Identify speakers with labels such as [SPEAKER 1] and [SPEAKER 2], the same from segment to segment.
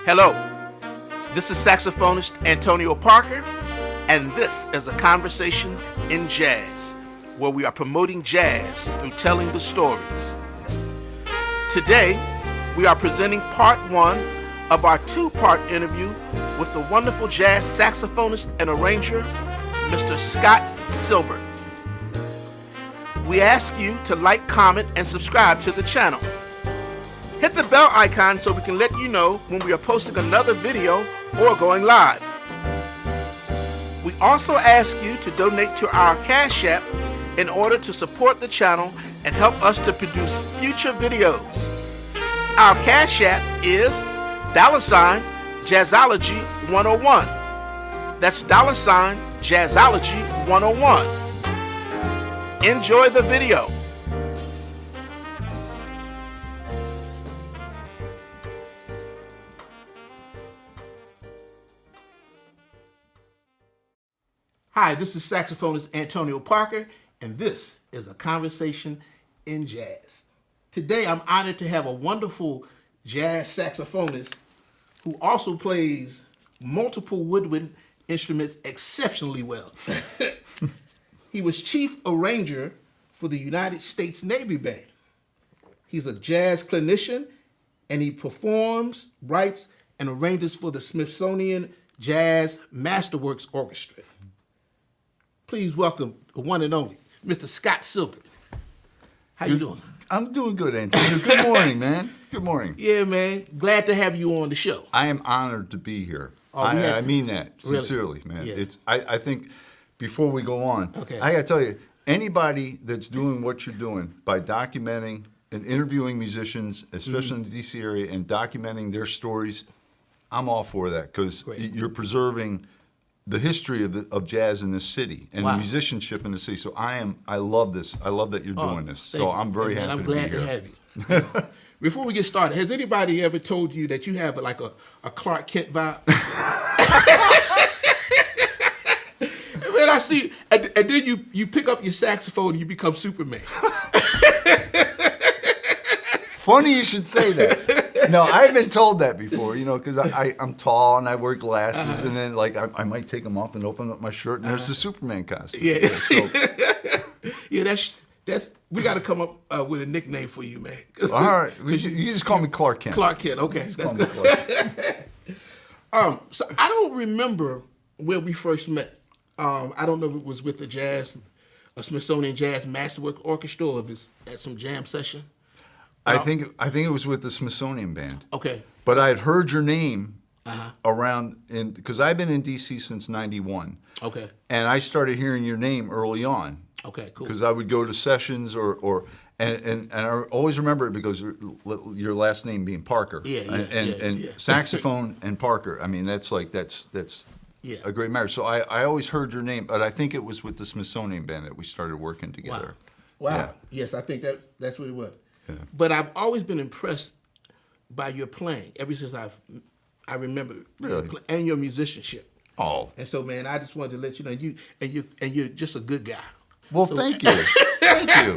[SPEAKER 1] Hello, this is saxophonist Antonio Parker, and this is a conversation in jazz, where we are promoting jazz through telling the stories. Today, we are presenting part one of our two-part interview with the wonderful jazz saxophonist and arranger, Mr. Scott Silbert. We ask you to like, comment, and subscribe to the channel. Hit the bell icon so we can let you know when we are posting another video or going live. We also ask you to donate to our Cash App in order to support the channel and help us to produce future videos. Our Cash App is $Jazzology 101. That's $Jazzology 101. Enjoy the video. Hi, this is saxophonist Antonio Parker, and this is a conversation in jazz. Today, I'm honored to have a wonderful jazz saxophonist who also plays multiple woodwind instruments exceptionally well. He was chief arranger for the United States Navy Band. He's a jazz clinician, and he performs, writes, and arranges for the Smithsonian Jazz Masterworks Orchestra. Please welcome the one and only Mr. Scott Silbert. How you doing?
[SPEAKER 2] I'm doing good, Antonio. Good morning, man. Good morning.
[SPEAKER 1] Yeah, man. Glad to have you on the show.
[SPEAKER 2] I am honored to be here. I mean that sincerely, man.
[SPEAKER 1] Yeah.
[SPEAKER 2] I think before we go on,
[SPEAKER 1] Okay.
[SPEAKER 2] I got to tell you, anybody that's doing what you're doing by documenting and interviewing musicians, especially in the D.C. area, and documenting their stories, I'm all for that because you're preserving the history of jazz in this city and musicianship in the city. So I love this. I love that you're doing this. So I'm very happy
[SPEAKER 1] I'm
[SPEAKER 2] to be
[SPEAKER 1] glad
[SPEAKER 2] here.
[SPEAKER 1] to have you. Before we get started, has anybody ever told you that you have like a Clark Kent vibe? Man, I see, and then you pick up your saxophone and you become Superman.
[SPEAKER 2] Funny you should say that. No, I've been told that before, because I'm tall and I wear glasses, and then I might take them off and open up my shirt, and there's the Superman costume.
[SPEAKER 1] Yeah,
[SPEAKER 2] so.
[SPEAKER 1] Yeah, that's we got to come up with a nickname for you, man.
[SPEAKER 2] All right, you just call me Clark Kent.
[SPEAKER 1] Clark Kent, okay, that's good. So I don't remember where we first met. I don't know if it was with a Smithsonian Jazz Masterwork Orchestra, or if it's at some jam session.
[SPEAKER 2] I think it was with the Smithsonian Band.
[SPEAKER 1] Okay.
[SPEAKER 2] But I had heard your name around, because I've been in D.C. since '91.
[SPEAKER 1] Okay.
[SPEAKER 2] And I started hearing your name early on.
[SPEAKER 1] Okay, cool.
[SPEAKER 2] Because I would go to sessions and I always remember it because your last name being Parker.
[SPEAKER 1] Yeah.
[SPEAKER 2] Saxophone and Parker. I mean, that's a great matter. So I always heard your name, but I think it was with the Smithsonian Band that we started working together.
[SPEAKER 1] Wow.
[SPEAKER 2] Yeah.
[SPEAKER 1] Yes, I think that's what it was.
[SPEAKER 2] Yeah.
[SPEAKER 1] But I've always been impressed by your playing ever since I remember.
[SPEAKER 2] Really?
[SPEAKER 1] And your musicianship.
[SPEAKER 2] Oh.
[SPEAKER 1] And so, man, I just wanted to let you know you're just a good guy.
[SPEAKER 2] Well, thank you. Thank you.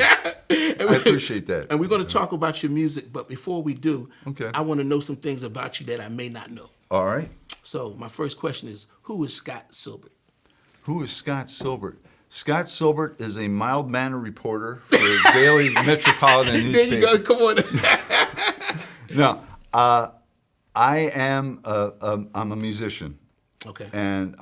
[SPEAKER 2] I appreciate that.
[SPEAKER 1] And we're going to talk about your music, but before we do,
[SPEAKER 2] okay,
[SPEAKER 1] I want to know some things about you that I may not know.
[SPEAKER 2] All right.
[SPEAKER 1] So my first question is, who is Scott Silbert?
[SPEAKER 2] Who is Scott Silbert? Scott Silbert is a mild-mannered reporter for a daily metropolitan newspaper.
[SPEAKER 1] There you go. Come on.
[SPEAKER 2] No, I am I'm a musician.
[SPEAKER 1] Okay.
[SPEAKER 2] And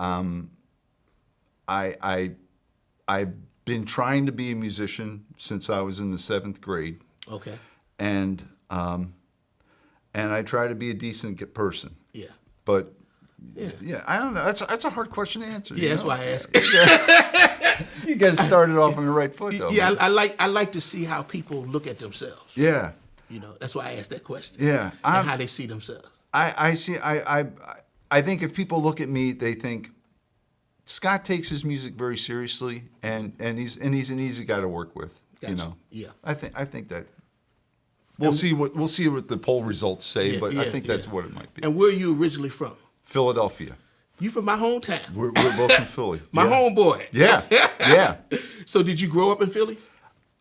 [SPEAKER 2] I've been trying to be a musician since I was in the 7th grade.
[SPEAKER 1] Okay.
[SPEAKER 2] And I try to be a decent person.
[SPEAKER 1] Yeah.
[SPEAKER 2] But yeah, I don't know. That's a hard question to answer.
[SPEAKER 1] Yeah, that's why I asked.
[SPEAKER 2] You got to start it off on the right foot, though.
[SPEAKER 1] Yeah, I like to see how people look at themselves.
[SPEAKER 2] Yeah.
[SPEAKER 1] That's why I asked that question.
[SPEAKER 2] Yeah.
[SPEAKER 1] And how they see themselves.
[SPEAKER 2] I see. I think if people look at me, they think Scott takes his music very seriously, and he's an easy guy to work with.
[SPEAKER 1] Gotcha. Yeah.
[SPEAKER 2] I think that. We'll see what the poll results say, but I think that's what it might be.
[SPEAKER 1] And where are you originally from?
[SPEAKER 2] Philadelphia.
[SPEAKER 1] You from my hometown.
[SPEAKER 2] We're both from Philly.
[SPEAKER 1] My homeboy.
[SPEAKER 2] Yeah.
[SPEAKER 1] So did you grow up in Philly?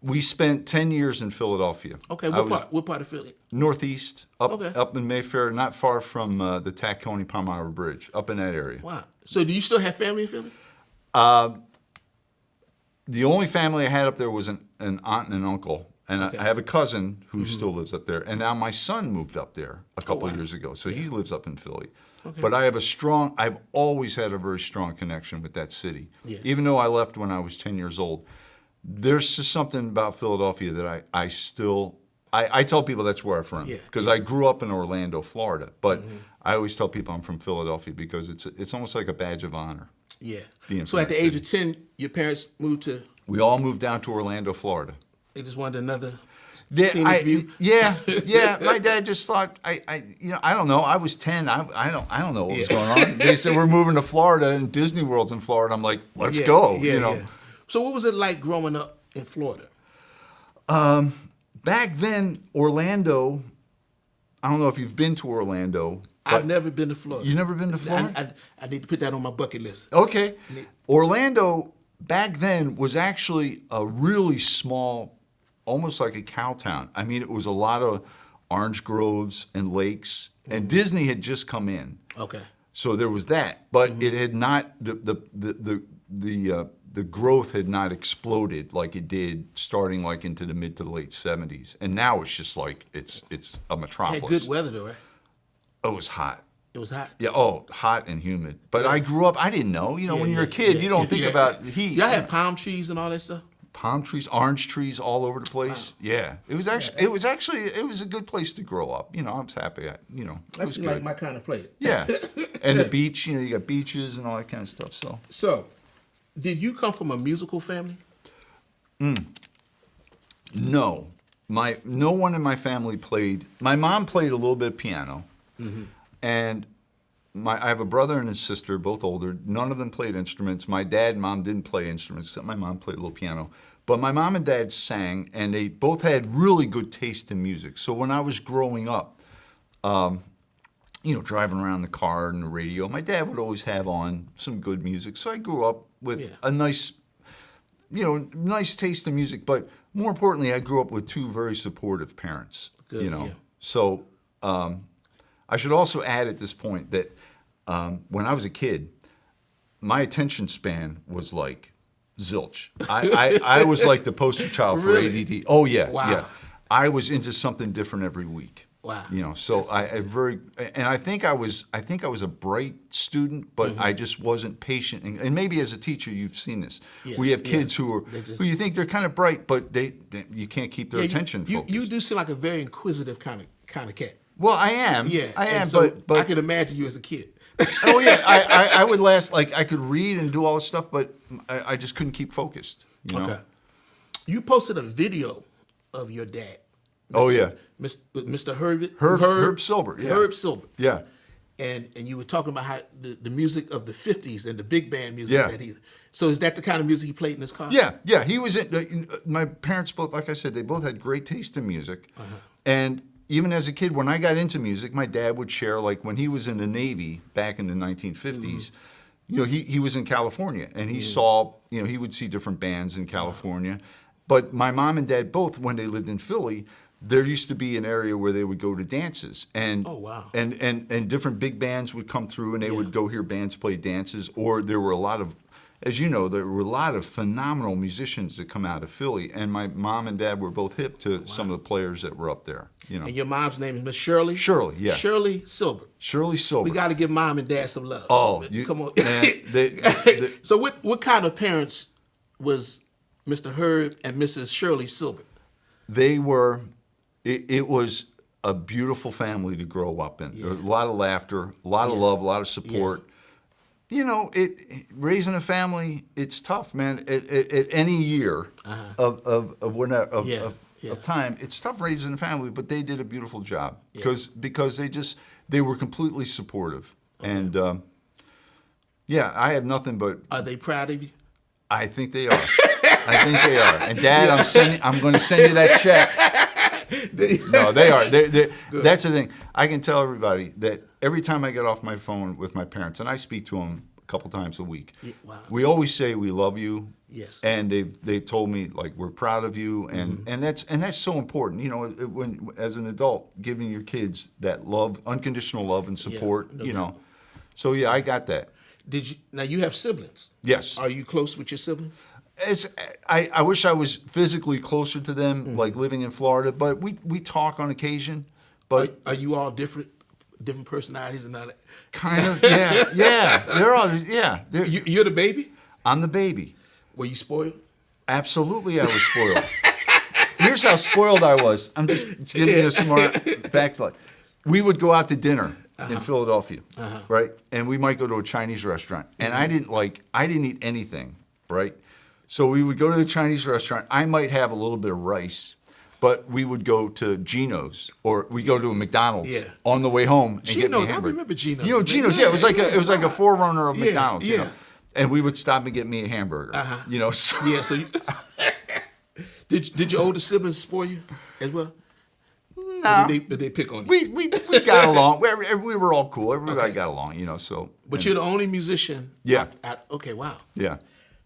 [SPEAKER 2] We spent 10 years in Philadelphia.
[SPEAKER 1] Okay, what part of Philly?
[SPEAKER 2] Northeast,
[SPEAKER 1] Okay.
[SPEAKER 2] up in Mayfair, not far from the Tacony-Palmyra Bridge, up in that area.
[SPEAKER 1] Wow. So do you still have family in Philly?
[SPEAKER 2] The only family I had up there was an aunt and an uncle. And
[SPEAKER 1] Okay.
[SPEAKER 2] I have a cousin who still lives up there. And now my son moved up there a couple of years ago. So he lives up in Philly.
[SPEAKER 1] Okay.
[SPEAKER 2] But I've always had a very strong connection with that city.
[SPEAKER 1] Yeah.
[SPEAKER 2] Even though I left when I was 10 years old. There's just something about Philadelphia that I still tell people that's where I'm from.
[SPEAKER 1] Yeah.
[SPEAKER 2] Because I grew up in Orlando, Florida. But I always tell people I'm from Philadelphia because it's almost like a badge of honor.
[SPEAKER 1] Yeah.
[SPEAKER 2] Being
[SPEAKER 1] So
[SPEAKER 2] from
[SPEAKER 1] at the
[SPEAKER 2] that
[SPEAKER 1] age of 10, your parents moved to,
[SPEAKER 2] We all moved down to Orlando, Florida.
[SPEAKER 1] they just wanted another
[SPEAKER 2] Yeah,
[SPEAKER 1] scenic view?
[SPEAKER 2] yeah. My dad just thought I don't know. I was 10. I don't know what was going on. They said we're moving to Florida and Disney World's in Florida. I'm like, let's go.
[SPEAKER 1] Yeah. So what was it like growing up in Florida?
[SPEAKER 2] Back then, Orlando. I don't know if you've been to Orlando.
[SPEAKER 1] I've never been to Florida.
[SPEAKER 2] You never been to Florida?
[SPEAKER 1] I need to put that on my bucket list.
[SPEAKER 2] Okay. Orlando back then was actually a really small, almost like a cow town. I mean, it was a lot of orange groves and lakes, and Disney had just come in.
[SPEAKER 1] Okay.
[SPEAKER 2] So there was that, but it had not the growth had not exploded like it did starting like into the mid to the late 70s, and now it's just like it's a metropolis.
[SPEAKER 1] Had good weather though, right?
[SPEAKER 2] Oh, it was hot.
[SPEAKER 1] It was hot.
[SPEAKER 2] Yeah. Oh, hot and humid. But I grew up. I didn't know. When you're a kid, you don't think about heat.
[SPEAKER 1] Y'all have palm trees and all that stuff.
[SPEAKER 2] Palm trees, orange trees all over the place. Wow. Yeah, it was a good place to grow up. I was happy. It was good.
[SPEAKER 1] Like my kind of place.
[SPEAKER 2] Yeah, and the beach. You got beaches and all that kind of stuff.
[SPEAKER 1] So, did you come from a musical family?
[SPEAKER 2] No, no one in my family played. My mom played a little bit of piano, and I have a brother and a sister, both older. None of them played instruments. My dad and mom didn't play instruments, except my mom played a little piano. But my mom and dad sang, and they both had really good taste in music. So when I was growing up, driving around in the car and the radio, my dad would always have on some good music. So I grew up with a nice taste in music. But more importantly, I grew up with two very supportive parents.
[SPEAKER 1] Good,
[SPEAKER 2] So I should also add at this point that when I was a kid, my attention span was like zilch. I was like the poster child for ADD. Oh yeah, yeah. I was into something different every week.
[SPEAKER 1] Wow.
[SPEAKER 2] So I think I was a bright student, but I just wasn't patient. And maybe as a teacher, you've seen this. Yeah, we have kids who you think they're kind of bright, but you can't keep their attention focused.
[SPEAKER 1] You do seem like a very inquisitive kind of cat.
[SPEAKER 2] Well, I am.
[SPEAKER 1] Yeah,
[SPEAKER 2] I am.
[SPEAKER 1] So
[SPEAKER 2] but
[SPEAKER 1] I can imagine you as a kid.
[SPEAKER 2] Oh yeah, I would last I could read and do all this stuff, but I just couldn't keep focused. Okay.
[SPEAKER 1] You posted a video of your dad.
[SPEAKER 2] Oh yeah,
[SPEAKER 1] Mr. Herb
[SPEAKER 2] Silbert. Yeah.
[SPEAKER 1] Herb Silbert.
[SPEAKER 2] Yeah.
[SPEAKER 1] And you were talking about how the music of the 50s and the big band music that he. So is that the kind of music he played in his car?
[SPEAKER 2] Yeah. He was my parents both, like I said, they both had great taste in music, and even as a kid, when I got into music, my dad would share, like when he was in the Navy back in the 1950s, he was in California, and he saw, he would see different bands in California. But my mom and dad both, when they lived in Philly, there used to be an area where they would go to dances. And and different big bands would come through, and they would go hear bands play dances, or there were a lot of, as you know, there were a lot of phenomenal musicians that come out of Philly, and my mom and dad were both hip to some of the players that were up there.
[SPEAKER 1] And your mom's name is Miss Shirley?
[SPEAKER 2] Shirley, yeah.
[SPEAKER 1] Shirley Silbert.
[SPEAKER 2] Shirley Silbert.
[SPEAKER 1] We got to give mom and dad some love.
[SPEAKER 2] Oh,
[SPEAKER 1] come on.
[SPEAKER 2] Man,
[SPEAKER 1] So what kind of parents was Mr. Herb and Mrs. Shirley Silbert?
[SPEAKER 2] They were, it was a beautiful family to grow up in. There was a lot of laughter, a lot of love, a lot of support. Raising a family, it's tough, man. At any year of time, it's tough raising a family. But they did a beautiful job because they were completely supportive, and I have nothing but.
[SPEAKER 1] Are they proud of you?
[SPEAKER 2] I think they are. I think they are. And Dad, I'm going to send you that check. No, they are. That's the thing. I can tell everybody that every time I get off my phone with my parents, and I speak to them a couple times a week.
[SPEAKER 1] Yeah, wow.
[SPEAKER 2] We always say we love you.
[SPEAKER 1] Yes.
[SPEAKER 2] And they've told me like we're proud of you, and that's so important. You know, when as an adult, giving your kids that love, unconditional love and support.
[SPEAKER 1] no
[SPEAKER 2] you
[SPEAKER 1] doubt.
[SPEAKER 2] know, so yeah, I got that.
[SPEAKER 1] Did you? Now you have siblings.
[SPEAKER 2] Yes.
[SPEAKER 1] Are you close with your siblings?
[SPEAKER 2] I wish I was physically closer to them, like living in Florida, but we talk on occasion. But
[SPEAKER 1] Are you all different personalities and all that?
[SPEAKER 2] kind of, yeah. They're all, yeah.
[SPEAKER 1] You're the baby?
[SPEAKER 2] I'm the baby.
[SPEAKER 1] Were you spoiled?
[SPEAKER 2] Absolutely, I was spoiled. Here's how spoiled I was. I'm just giving you some more facts. We would go out to dinner in Philadelphia, right? And we might go to a Chinese restaurant, and I didn't eat anything, right? So we would go to the Chinese restaurant. I might have a little bit of rice, but we would go to Geno's, or we go to a McDonald's on the way home and get me a
[SPEAKER 1] Geno's, I
[SPEAKER 2] hamburger.
[SPEAKER 1] remember Geno's.
[SPEAKER 2] You know, Geno's, yeah, it was like a forerunner of McDonald's.
[SPEAKER 1] Yeah.
[SPEAKER 2] You know? And we would stop and get me a hamburger. You know, so.
[SPEAKER 1] Yeah. So you, did your older siblings spoil you as well?
[SPEAKER 2] No.
[SPEAKER 1] Did they pick on you?
[SPEAKER 2] We got along. We were all cool. Everybody got along, you know. So.
[SPEAKER 1] But you're the only musician.
[SPEAKER 2] Yeah.
[SPEAKER 1] Okay. Wow.
[SPEAKER 2] Yeah.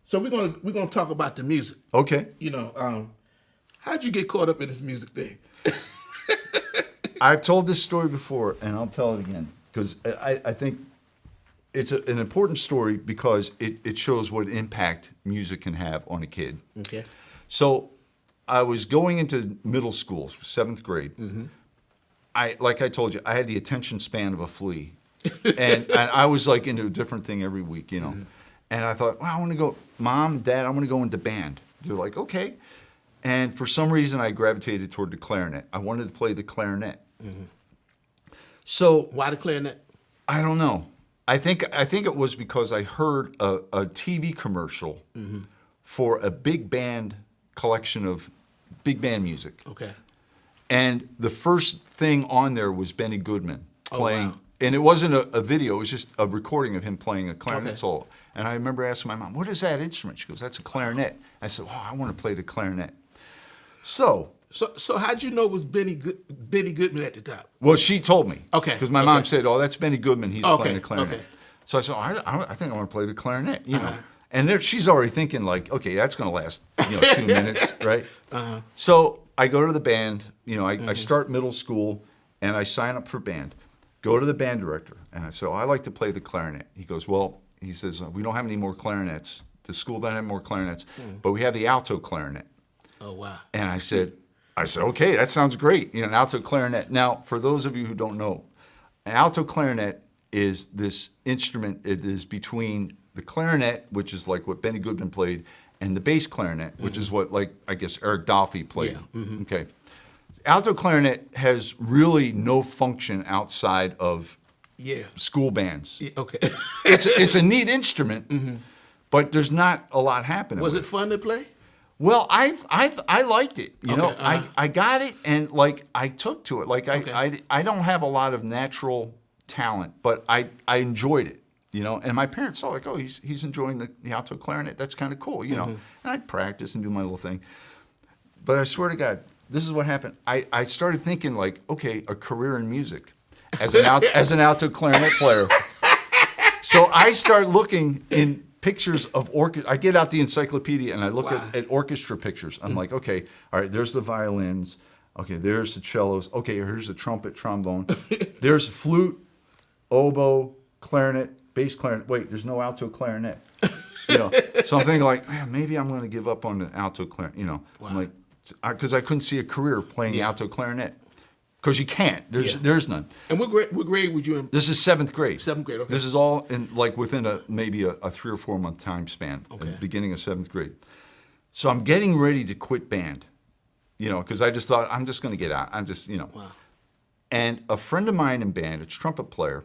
[SPEAKER 1] So we're gonna talk about the music.
[SPEAKER 2] Okay.
[SPEAKER 1] You know, how'd you get caught up in this music thing?
[SPEAKER 2] I've told this story before, and I'll tell it again because I think it's an important story because it shows what impact music can have on a kid.
[SPEAKER 1] Okay.
[SPEAKER 2] So I was going into middle school, 7th grade. Like I told you, I had the attention span of a flea. and I was like into a different thing every week, you know. And I thought, well, I want to go, Mom, Dad, I want to go into band. They're like, okay. And for some reason, I gravitated toward the clarinet. I wanted to play the clarinet. So
[SPEAKER 1] Why the clarinet?
[SPEAKER 2] I don't know. I think it was because I heard a TV commercial for a big band collection of big band music.
[SPEAKER 1] Okay.
[SPEAKER 2] And the first thing on there was Benny Goodman playing.
[SPEAKER 1] wow.
[SPEAKER 2] And it wasn't a video, it was just a recording of him playing a clarinet
[SPEAKER 1] Okay.
[SPEAKER 2] solo. And I remember asking my mom, what is that instrument? She goes, that's a clarinet. I said, oh, I want to play the clarinet. So
[SPEAKER 1] how'd you know it was Benny Goodman at the top?
[SPEAKER 2] well, she told me.
[SPEAKER 1] Okay.
[SPEAKER 2] Because my mom said, oh, that's Benny Goodman. He's
[SPEAKER 1] Okay.
[SPEAKER 2] playing the clarinet.
[SPEAKER 1] Okay.
[SPEAKER 2] So I said, I think I want to play the clarinet, you know. And there, she's already thinking like, okay, that's going to last, 2 minutes, right? So I go to the band, I start middle school and I sign up for band. Go to the band director and I say, I like to play the clarinet. He goes, well, he says, we don't have any more clarinets. The school doesn't have more clarinets, but we have the alto clarinet.
[SPEAKER 1] Oh, wow.
[SPEAKER 2] And I said, okay, that sounds great. An alto clarinet. Now, for those of you who don't know, an alto clarinet is this instrument. It is between the clarinet, which is like what Benny Goodman played, and the bass clarinet, which is what, I guess, Eric Dolphy played.
[SPEAKER 1] Yeah.
[SPEAKER 2] Okay. Alto clarinet has really no function outside of school bands.
[SPEAKER 1] Yeah, okay.
[SPEAKER 2] It's a neat instrument, but there's not a lot happening.
[SPEAKER 1] Was
[SPEAKER 2] with
[SPEAKER 1] it fun to play?
[SPEAKER 2] Well, I liked it.
[SPEAKER 1] Okay,
[SPEAKER 2] I got it, and I took to it. I don't have a lot of natural talent, but I enjoyed it. And my parents saw oh, he's enjoying the alto clarinet. That's kind of cool. And I'd practice and do my little thing. But I swear to God, this is what happened. I started thinking okay, a career in music as an alto clarinet player. So I start looking in pictures of orchestra. I get out the encyclopedia and I look at orchestra pictures. I'm like, okay, all right, there's the violins. Okay, there's the cellos. Okay, here's the trumpet, trombone. There's flute, oboe, clarinet, bass clarinet. Wait, there's no alto clarinet. So I'm thinking man, maybe I'm going to give up on the alto clarinet.
[SPEAKER 1] Wow.
[SPEAKER 2] I'm like, because I couldn't see a career playing the alto clarinet. Because you can't. There's none.
[SPEAKER 1] And what grade would you in?
[SPEAKER 2] This is 7th grade.
[SPEAKER 1] 7th grade, okay.
[SPEAKER 2] This is all in within maybe a 3 or 4 month time span.
[SPEAKER 1] Okay.
[SPEAKER 2] At the beginning of 7th grade. So I'm getting ready to quit band. Because I just thought I'm just going to get out. I'm just
[SPEAKER 1] Wow.
[SPEAKER 2] And a friend of mine in band, a trumpet player,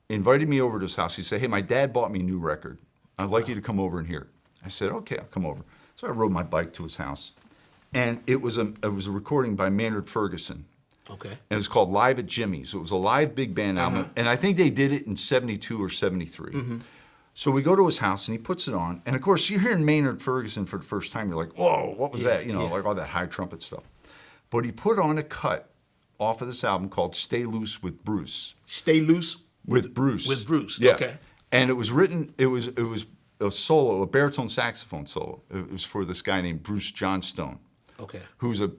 [SPEAKER 2] invited me over to his house. He said, hey, my dad bought me a new record. I'd like you to come over and hear it. I said, okay, I'll come over. So I rode my bike to his house. And it was a recording by Maynard Ferguson.
[SPEAKER 1] Okay.
[SPEAKER 2] And it was called Live at Jimmy's. It was a live big band album. And I think they did it in 72 or 73. So we go to his house and he puts it on. And of course, you're hearing Maynard Ferguson for the first time. You're like, whoa, what was that? Like all that high trumpet stuff. But he put on a cut off of this album called Stay Loose with Bruce.
[SPEAKER 1] Stay Loose
[SPEAKER 2] With Bruce.
[SPEAKER 1] with Bruce.
[SPEAKER 2] Yeah.
[SPEAKER 1] Okay.
[SPEAKER 2] And it was written. It was a solo, a baritone saxophone solo. It was for this guy named Bruce Johnstone.
[SPEAKER 1] Okay.
[SPEAKER 2] Who's a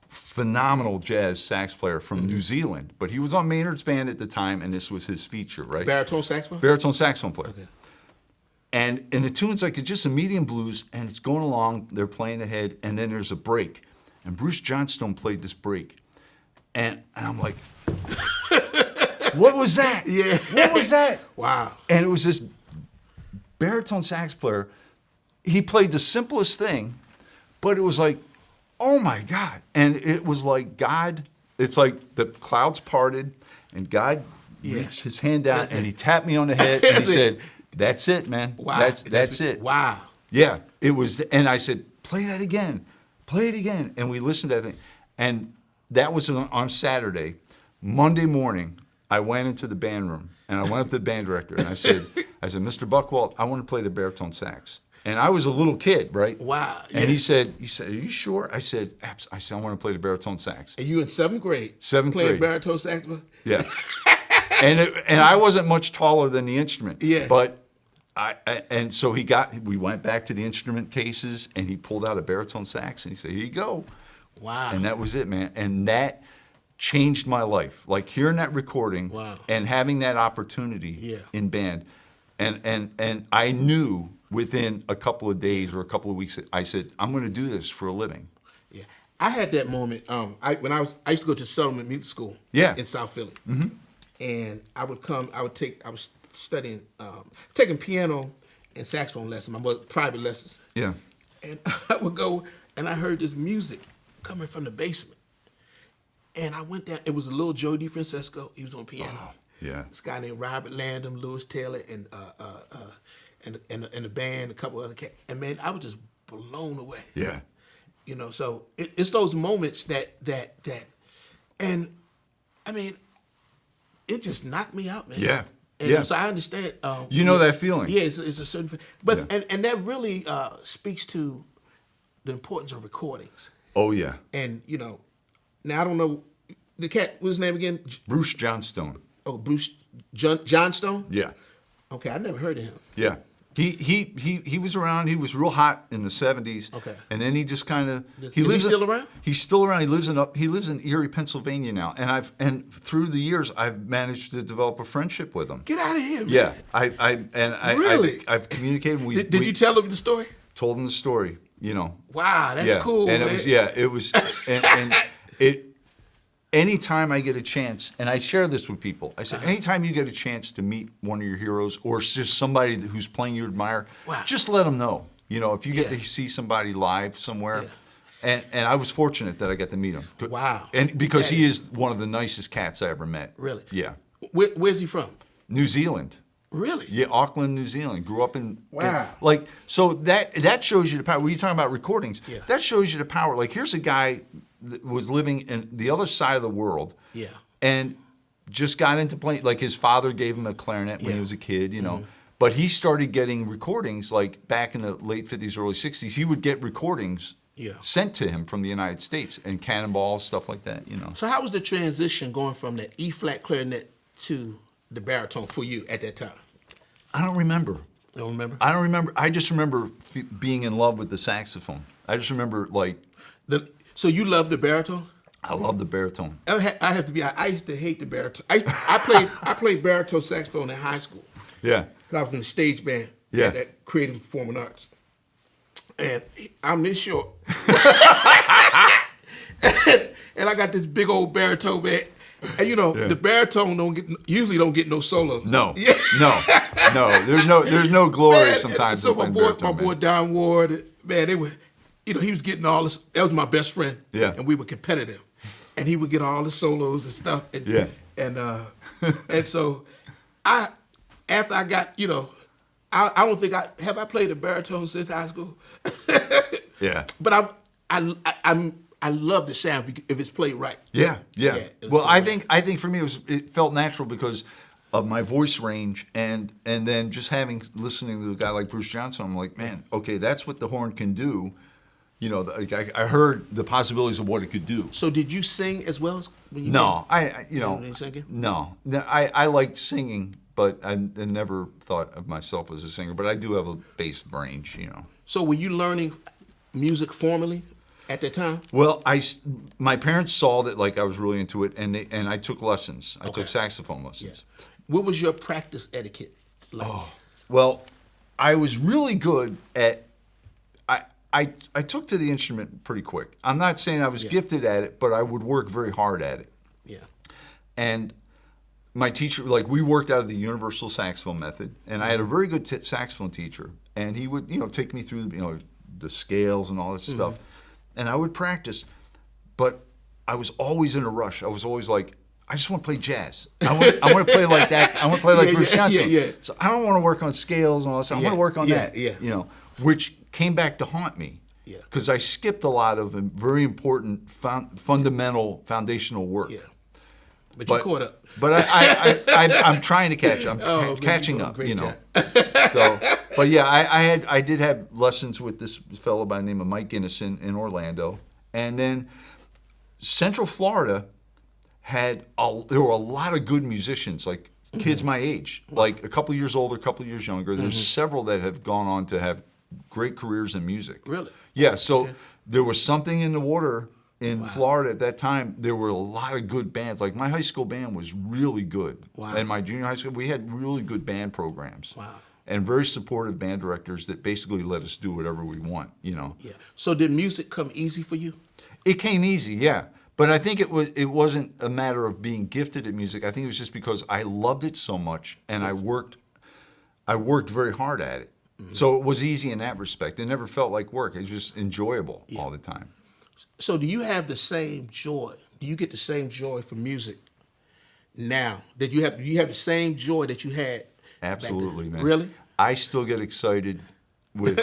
[SPEAKER 2] phenomenal jazz sax player from New Zealand, but he was on Maynard's band at the time, and this was his feature, right?
[SPEAKER 1] Baritone saxophone?
[SPEAKER 2] Baritone saxophone player.
[SPEAKER 1] Okay.
[SPEAKER 2] And the tune's like, it's just a medium blues, and it's going along, they're playing ahead, and then there's a break. And Bruce Johnstone played this break. And I'm like, what was that?
[SPEAKER 1] Yeah.
[SPEAKER 2] What was that?
[SPEAKER 1] Wow.
[SPEAKER 2] And it was this baritone sax player. He played the simplest thing, but it was like, oh my God. And it was like God, it's like the clouds parted and God reached his hand out and he tapped me on the head and he said, that's it, man.
[SPEAKER 1] Wow.
[SPEAKER 2] That's it.
[SPEAKER 1] Wow.
[SPEAKER 2] Yeah, it was, and I said, play that again, play it again. And we listened to that thing. And that was on Saturday. Monday morning, I went into the band room and I went up to the band director and I said, Mr. Buchwald, I want to play the baritone sax. And I was a little kid, right?
[SPEAKER 1] Wow.
[SPEAKER 2] And he said, are you sure? I said, I want to play the baritone sax.
[SPEAKER 1] And you in 7th grade?
[SPEAKER 2] Seventh
[SPEAKER 1] playing
[SPEAKER 2] grade.
[SPEAKER 1] baritone saxophone?
[SPEAKER 2] Yeah. and I wasn't much taller than the instrument.
[SPEAKER 1] Yeah.
[SPEAKER 2] But and so we went back to the instrument cases and he pulled out a baritone sax and he said, here you go.
[SPEAKER 1] Wow.
[SPEAKER 2] And that was it, man. And that changed my life. Like hearing that recording and having that opportunity in band. And I knew within a couple of days or a couple of weeks, I said, I'm going to do this for a living.
[SPEAKER 1] Yeah, I had that moment. I used to go to Settlement Music School. In South Philly, and I was studying, taking piano and saxophone lessons, my private lessons.
[SPEAKER 2] Yeah,
[SPEAKER 1] and I would go and I heard this music coming from the basement, and I went down. It was a little Joe DiFrancesco. He was on piano.
[SPEAKER 2] Oh, yeah,
[SPEAKER 1] this guy named Robert Landon, Lewis Taylor, and the band, a couple other cats. And man, I was just blown away.
[SPEAKER 2] Yeah.
[SPEAKER 1] You know, so it's those moments that, and I mean, it just knocked me out, man.
[SPEAKER 2] Yeah.
[SPEAKER 1] And so I understand.
[SPEAKER 2] You know that feeling.
[SPEAKER 1] Yeah, it's a certain, but and that really speaks to the importance of recordings.
[SPEAKER 2] Oh yeah.
[SPEAKER 1] And you know, now I don't know the cat. What's his name again?
[SPEAKER 2] Bruce Johnstone.
[SPEAKER 1] Oh, Bruce Johnstone.
[SPEAKER 2] Yeah.
[SPEAKER 1] Okay, I never heard of him.
[SPEAKER 2] Yeah. He was around. He was real hot in the 70s.
[SPEAKER 1] Okay.
[SPEAKER 2] And then he just kind of
[SPEAKER 1] Is he still around?
[SPEAKER 2] He's still around. He lives in Erie, Pennsylvania now. And through the years I've managed to develop a friendship with him.
[SPEAKER 1] Get out of here, man.
[SPEAKER 2] Yeah.
[SPEAKER 1] Really?
[SPEAKER 2] I've communicated.
[SPEAKER 1] Did you tell him the story?
[SPEAKER 2] Told him the story, you know.
[SPEAKER 1] Wow, that's cool.
[SPEAKER 2] And
[SPEAKER 1] man.
[SPEAKER 2] it was and it anytime I get a chance, and I share this with people, I said, anytime you get a chance to meet one of your heroes or just somebody who's playing you admire, just let them know. You know, if you get to see somebody live somewhere, and I was fortunate that I got to meet him.
[SPEAKER 1] Wow.
[SPEAKER 2] And because he is one of the nicest cats I ever met.
[SPEAKER 1] Really?
[SPEAKER 2] Yeah.
[SPEAKER 1] Where's he from?
[SPEAKER 2] New Zealand.
[SPEAKER 1] Really?
[SPEAKER 2] Yeah, Auckland, New Zealand. Grew up in
[SPEAKER 1] Wow.
[SPEAKER 2] So that shows you the power. When you're talking about recordings,
[SPEAKER 1] Yeah.
[SPEAKER 2] that shows you the power. Like here's a guy that was living in the other side of the world.
[SPEAKER 1] Yeah.
[SPEAKER 2] And just got into playing. Like his father gave him a clarinet when he was a kid, you know. But he started getting recordings like back in the late 50s, early 60s. He would get recordings sent to him from the United States and cannonballs, stuff like that, you know.
[SPEAKER 1] So how was the transition going from that E-flat clarinet to the baritone for you at that time?
[SPEAKER 2] I don't remember.
[SPEAKER 1] You don't remember?
[SPEAKER 2] I don't remember. I just remember being in love with the saxophone. I just remember like.
[SPEAKER 1] So you love the baritone?
[SPEAKER 2] I love the baritone.
[SPEAKER 1] I have to be. I used to hate the baritone. I played baritone saxophone in high school.
[SPEAKER 2] Yeah.
[SPEAKER 1] I was in the stage band.
[SPEAKER 2] Yeah.
[SPEAKER 1] At Creative Performing Arts. And I'm this short. and I got this big old baritone, man. And you know, the baritone usually don't get no solos.
[SPEAKER 2] No. No. There's no glory sometimes.
[SPEAKER 1] So my boy Don Ward, man, they were, you know, he was getting all this. That was my best friend.
[SPEAKER 2] Yeah.
[SPEAKER 1] And we were competitive. And he would get all the solos and stuff. And, and so after I got, you know, I don't think I played the baritone since high school.
[SPEAKER 2] Yeah.
[SPEAKER 1] But I love the sound if it's played right.
[SPEAKER 2] Yeah. Well, I
[SPEAKER 1] right.
[SPEAKER 2] think for me it felt natural because of my voice range and then just listening to a guy like Bruce Johnson, I'm like, man, okay, that's what the horn can do. You know, I heard the possibilities of what it could do.
[SPEAKER 1] So did you sing as well as when you
[SPEAKER 2] No,
[SPEAKER 1] did?
[SPEAKER 2] you know,
[SPEAKER 1] singing?
[SPEAKER 2] no, I liked singing, but I never thought of myself as a singer. But I do have a bass range, you know.
[SPEAKER 1] So were you learning music formally at that time?
[SPEAKER 2] Well, my parents saw that like I was really into it, and I took lessons. I took saxophone lessons.
[SPEAKER 1] Yeah. What was your practice etiquette like?
[SPEAKER 2] Oh, well, I was really good at. I took to the instrument pretty quick. I'm not saying I was gifted at it, but I would work very hard at it.
[SPEAKER 1] Yeah.
[SPEAKER 2] And my teacher, like we worked out of the universal saxophone method, and I had a very good saxophone teacher, and he would, take me through, the scales and all this stuff, and I would practice, but I was always in a rush. I was always like, I just want to play jazz. I want to play like that. I want to play like Bruce Johnson.
[SPEAKER 1] Yeah.
[SPEAKER 2] So I don't want to work on scales and all this. I want to work on that.
[SPEAKER 1] Yeah.
[SPEAKER 2] Which came back to haunt me.
[SPEAKER 1] Yeah.
[SPEAKER 2] Because I skipped a lot of very important fundamental foundational work.
[SPEAKER 1] Yeah. But you caught up.
[SPEAKER 2] But I'm trying to catch. I'm catching up. So, but yeah, I did have lessons with this fellow by the name of Mike Ginnison in Orlando, and then Central Florida there were a lot of good musicians, like kids my age, like a couple years older, a couple years younger. There's several that have gone on to have great careers in music.
[SPEAKER 1] Really?
[SPEAKER 2] Yeah. So there was something in the water. In Florida at that time, there were a lot of good bands. Like my high school band was really good.
[SPEAKER 1] Wow.
[SPEAKER 2] And my junior high school, we had really good band programs.
[SPEAKER 1] Wow.
[SPEAKER 2] And very supportive band directors that basically let us do whatever we want,
[SPEAKER 1] Yeah. So did music come easy for you?
[SPEAKER 2] It came easy, yeah. But I think it wasn't a matter of being gifted at music. I think it was just because I loved it so much, and I worked very hard at it. So it was easy in that respect. It never felt like work. It was just enjoyable all the time.
[SPEAKER 1] So do you have the same joy? Do you get the same joy from music now? Do you have the same joy that you had?
[SPEAKER 2] Absolutely, man.
[SPEAKER 1] Really?
[SPEAKER 2] I still get excited with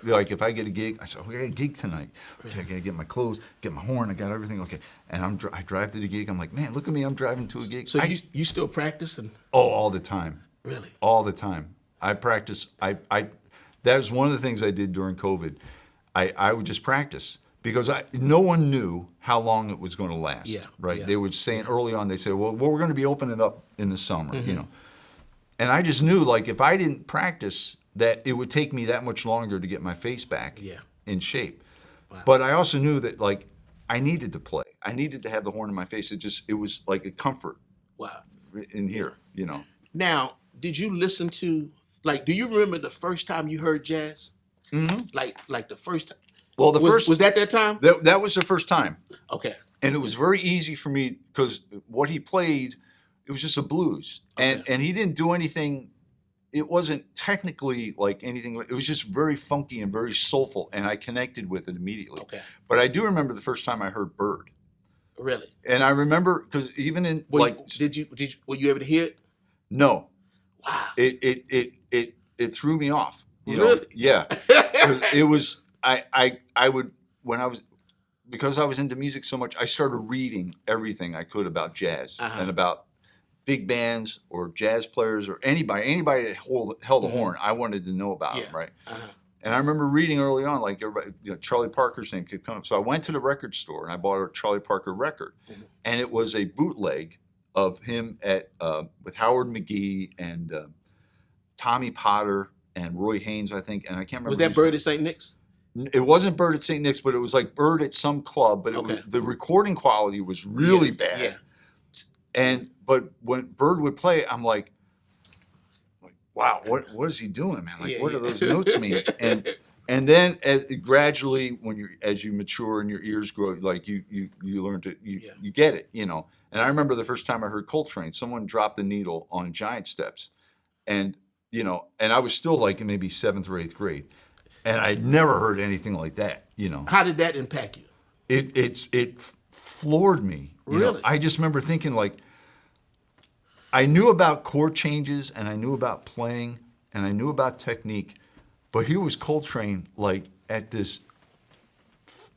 [SPEAKER 2] like if I get a gig, I say, I got a gig tonight. Okay, I gotta get my clothes, get my horn, I got everything. Okay, and I drive to the gig. I'm like, man, look at me, I'm driving to a gig.
[SPEAKER 1] So you still practice?
[SPEAKER 2] All the time.
[SPEAKER 1] Really?
[SPEAKER 2] All the time. I practice. That was one of the things I did during COVID. I would just practice. Because no one knew how long it was going to last, right?
[SPEAKER 1] Yeah.
[SPEAKER 2] They were saying early on, they said, well, we're going to be opening up in the summer, And I just knew, like, if I didn't practice, that it would take me that much longer to get my face back in shape. Wow. But I also knew that, like, I needed to play. I needed to have the horn in my face. It was like a comfort in here,
[SPEAKER 1] Now, did you listen to, like, do you remember the first time you heard jazz? Mm-hmm. Like the first time?
[SPEAKER 2] Well,
[SPEAKER 1] was that time?
[SPEAKER 2] That was the first time.
[SPEAKER 1] Okay.
[SPEAKER 2] And it was very easy for me because what he played, it was just a blues, and he didn't do anything. It wasn't technically like anything. It was just very funky and very soulful, and I connected with it immediately.
[SPEAKER 1] Okay.
[SPEAKER 2] But I do remember the first time I heard Bird.
[SPEAKER 1] Really?
[SPEAKER 2] And I remember because even in were
[SPEAKER 1] you able to hear it?
[SPEAKER 2] No.
[SPEAKER 1] Wow.
[SPEAKER 2] It threw me off.
[SPEAKER 1] Really?
[SPEAKER 2] Yeah. It was. I would, because I was into music so much, I started reading everything I could about jazz and about big bands or jazz players or anybody that held a horn. I wanted to know about them, right? And I remember reading early on, like everybody, Charlie Parker's name kept coming up. So I went to the record store and I bought a Charlie Parker record, and it was a bootleg of him with Howard McGee and Tommy Potter and Roy Haynes, I think, and I can't remember.
[SPEAKER 1] Was that Bird at St. Nick's?
[SPEAKER 2] It wasn't Bird at St. Nick's, but it was like Bird at some club. But the recording quality was really bad. Yeah. But when Bird would play, I'm like, wow, what is he doing, man? Like, what do those notes mean? And then gradually, as you mature and your ears grow, like you learn to you get it, And I remember the first time I heard Coltrane, someone dropped the needle on Giant Steps, and I was still like in maybe 7th or 8th grade. And I'd never heard anything like that,
[SPEAKER 1] How did that impact you?
[SPEAKER 2] It floored me.
[SPEAKER 1] Really?
[SPEAKER 2] I just remember thinking, like, I knew about chord changes and I knew about playing and I knew about technique, but here was Coltrane, like, at this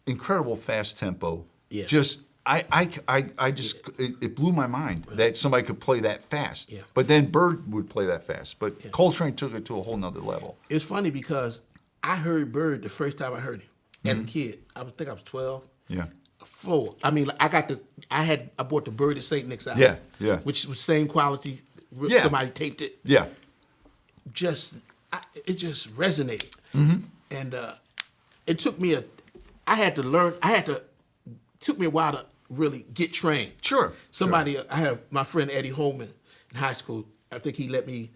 [SPEAKER 2] incredible fast tempo.
[SPEAKER 1] Yeah.
[SPEAKER 2] Just it blew my mind that somebody could play that fast.
[SPEAKER 1] Yeah.
[SPEAKER 2] But then Bird would play that fast. But Coltrane took it to a whole nother level.
[SPEAKER 1] It's funny because I heard Bird the first time I heard him as a kid. I think I was 12.
[SPEAKER 2] Yeah.
[SPEAKER 1] Floor. I mean, I bought the Bird at St. Nick's album.
[SPEAKER 2] Yeah.
[SPEAKER 1] Which was same quality,
[SPEAKER 2] Yeah.
[SPEAKER 1] somebody taped it.
[SPEAKER 2] Yeah.
[SPEAKER 1] It just resonated.
[SPEAKER 2] Mm-hmm.
[SPEAKER 1] And it took me took me a while to really get trained.
[SPEAKER 2] Sure.
[SPEAKER 1] I have my friend Eddie Holman in high school. I think he let me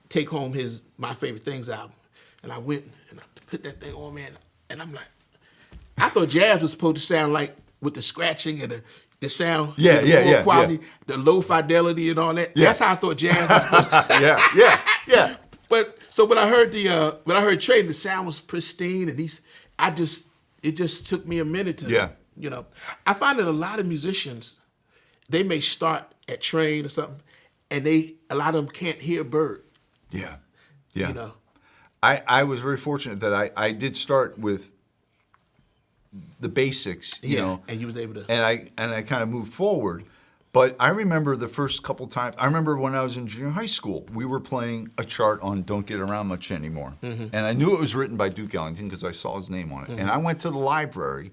[SPEAKER 1] take home My Favorite Things album. And I went and I put that thing on, man. And I'm like, I thought jazz was supposed to sound like with the scratching and the sound, the quality, the low fidelity and all that.
[SPEAKER 2] Yeah.
[SPEAKER 1] That's how I thought jazz was supposed to.
[SPEAKER 2] Yeah.
[SPEAKER 1] But so when I heard Trey, the sound was pristine, and it just took me a minute to, I find that a lot of musicians, they may start at train or something, and a lot of them can't hear Bird.
[SPEAKER 2] Yeah.
[SPEAKER 1] You know.
[SPEAKER 2] I was very fortunate that I did start with the basics, you know,
[SPEAKER 1] and you was able to,
[SPEAKER 2] and I kind of moved forward. But I remember the first couple times. I remember when I was in junior high school, we were playing a chart on "Don't Get Around Much Anymore," and I knew it was written by Duke Ellington because I saw his name on it. And I went to the library,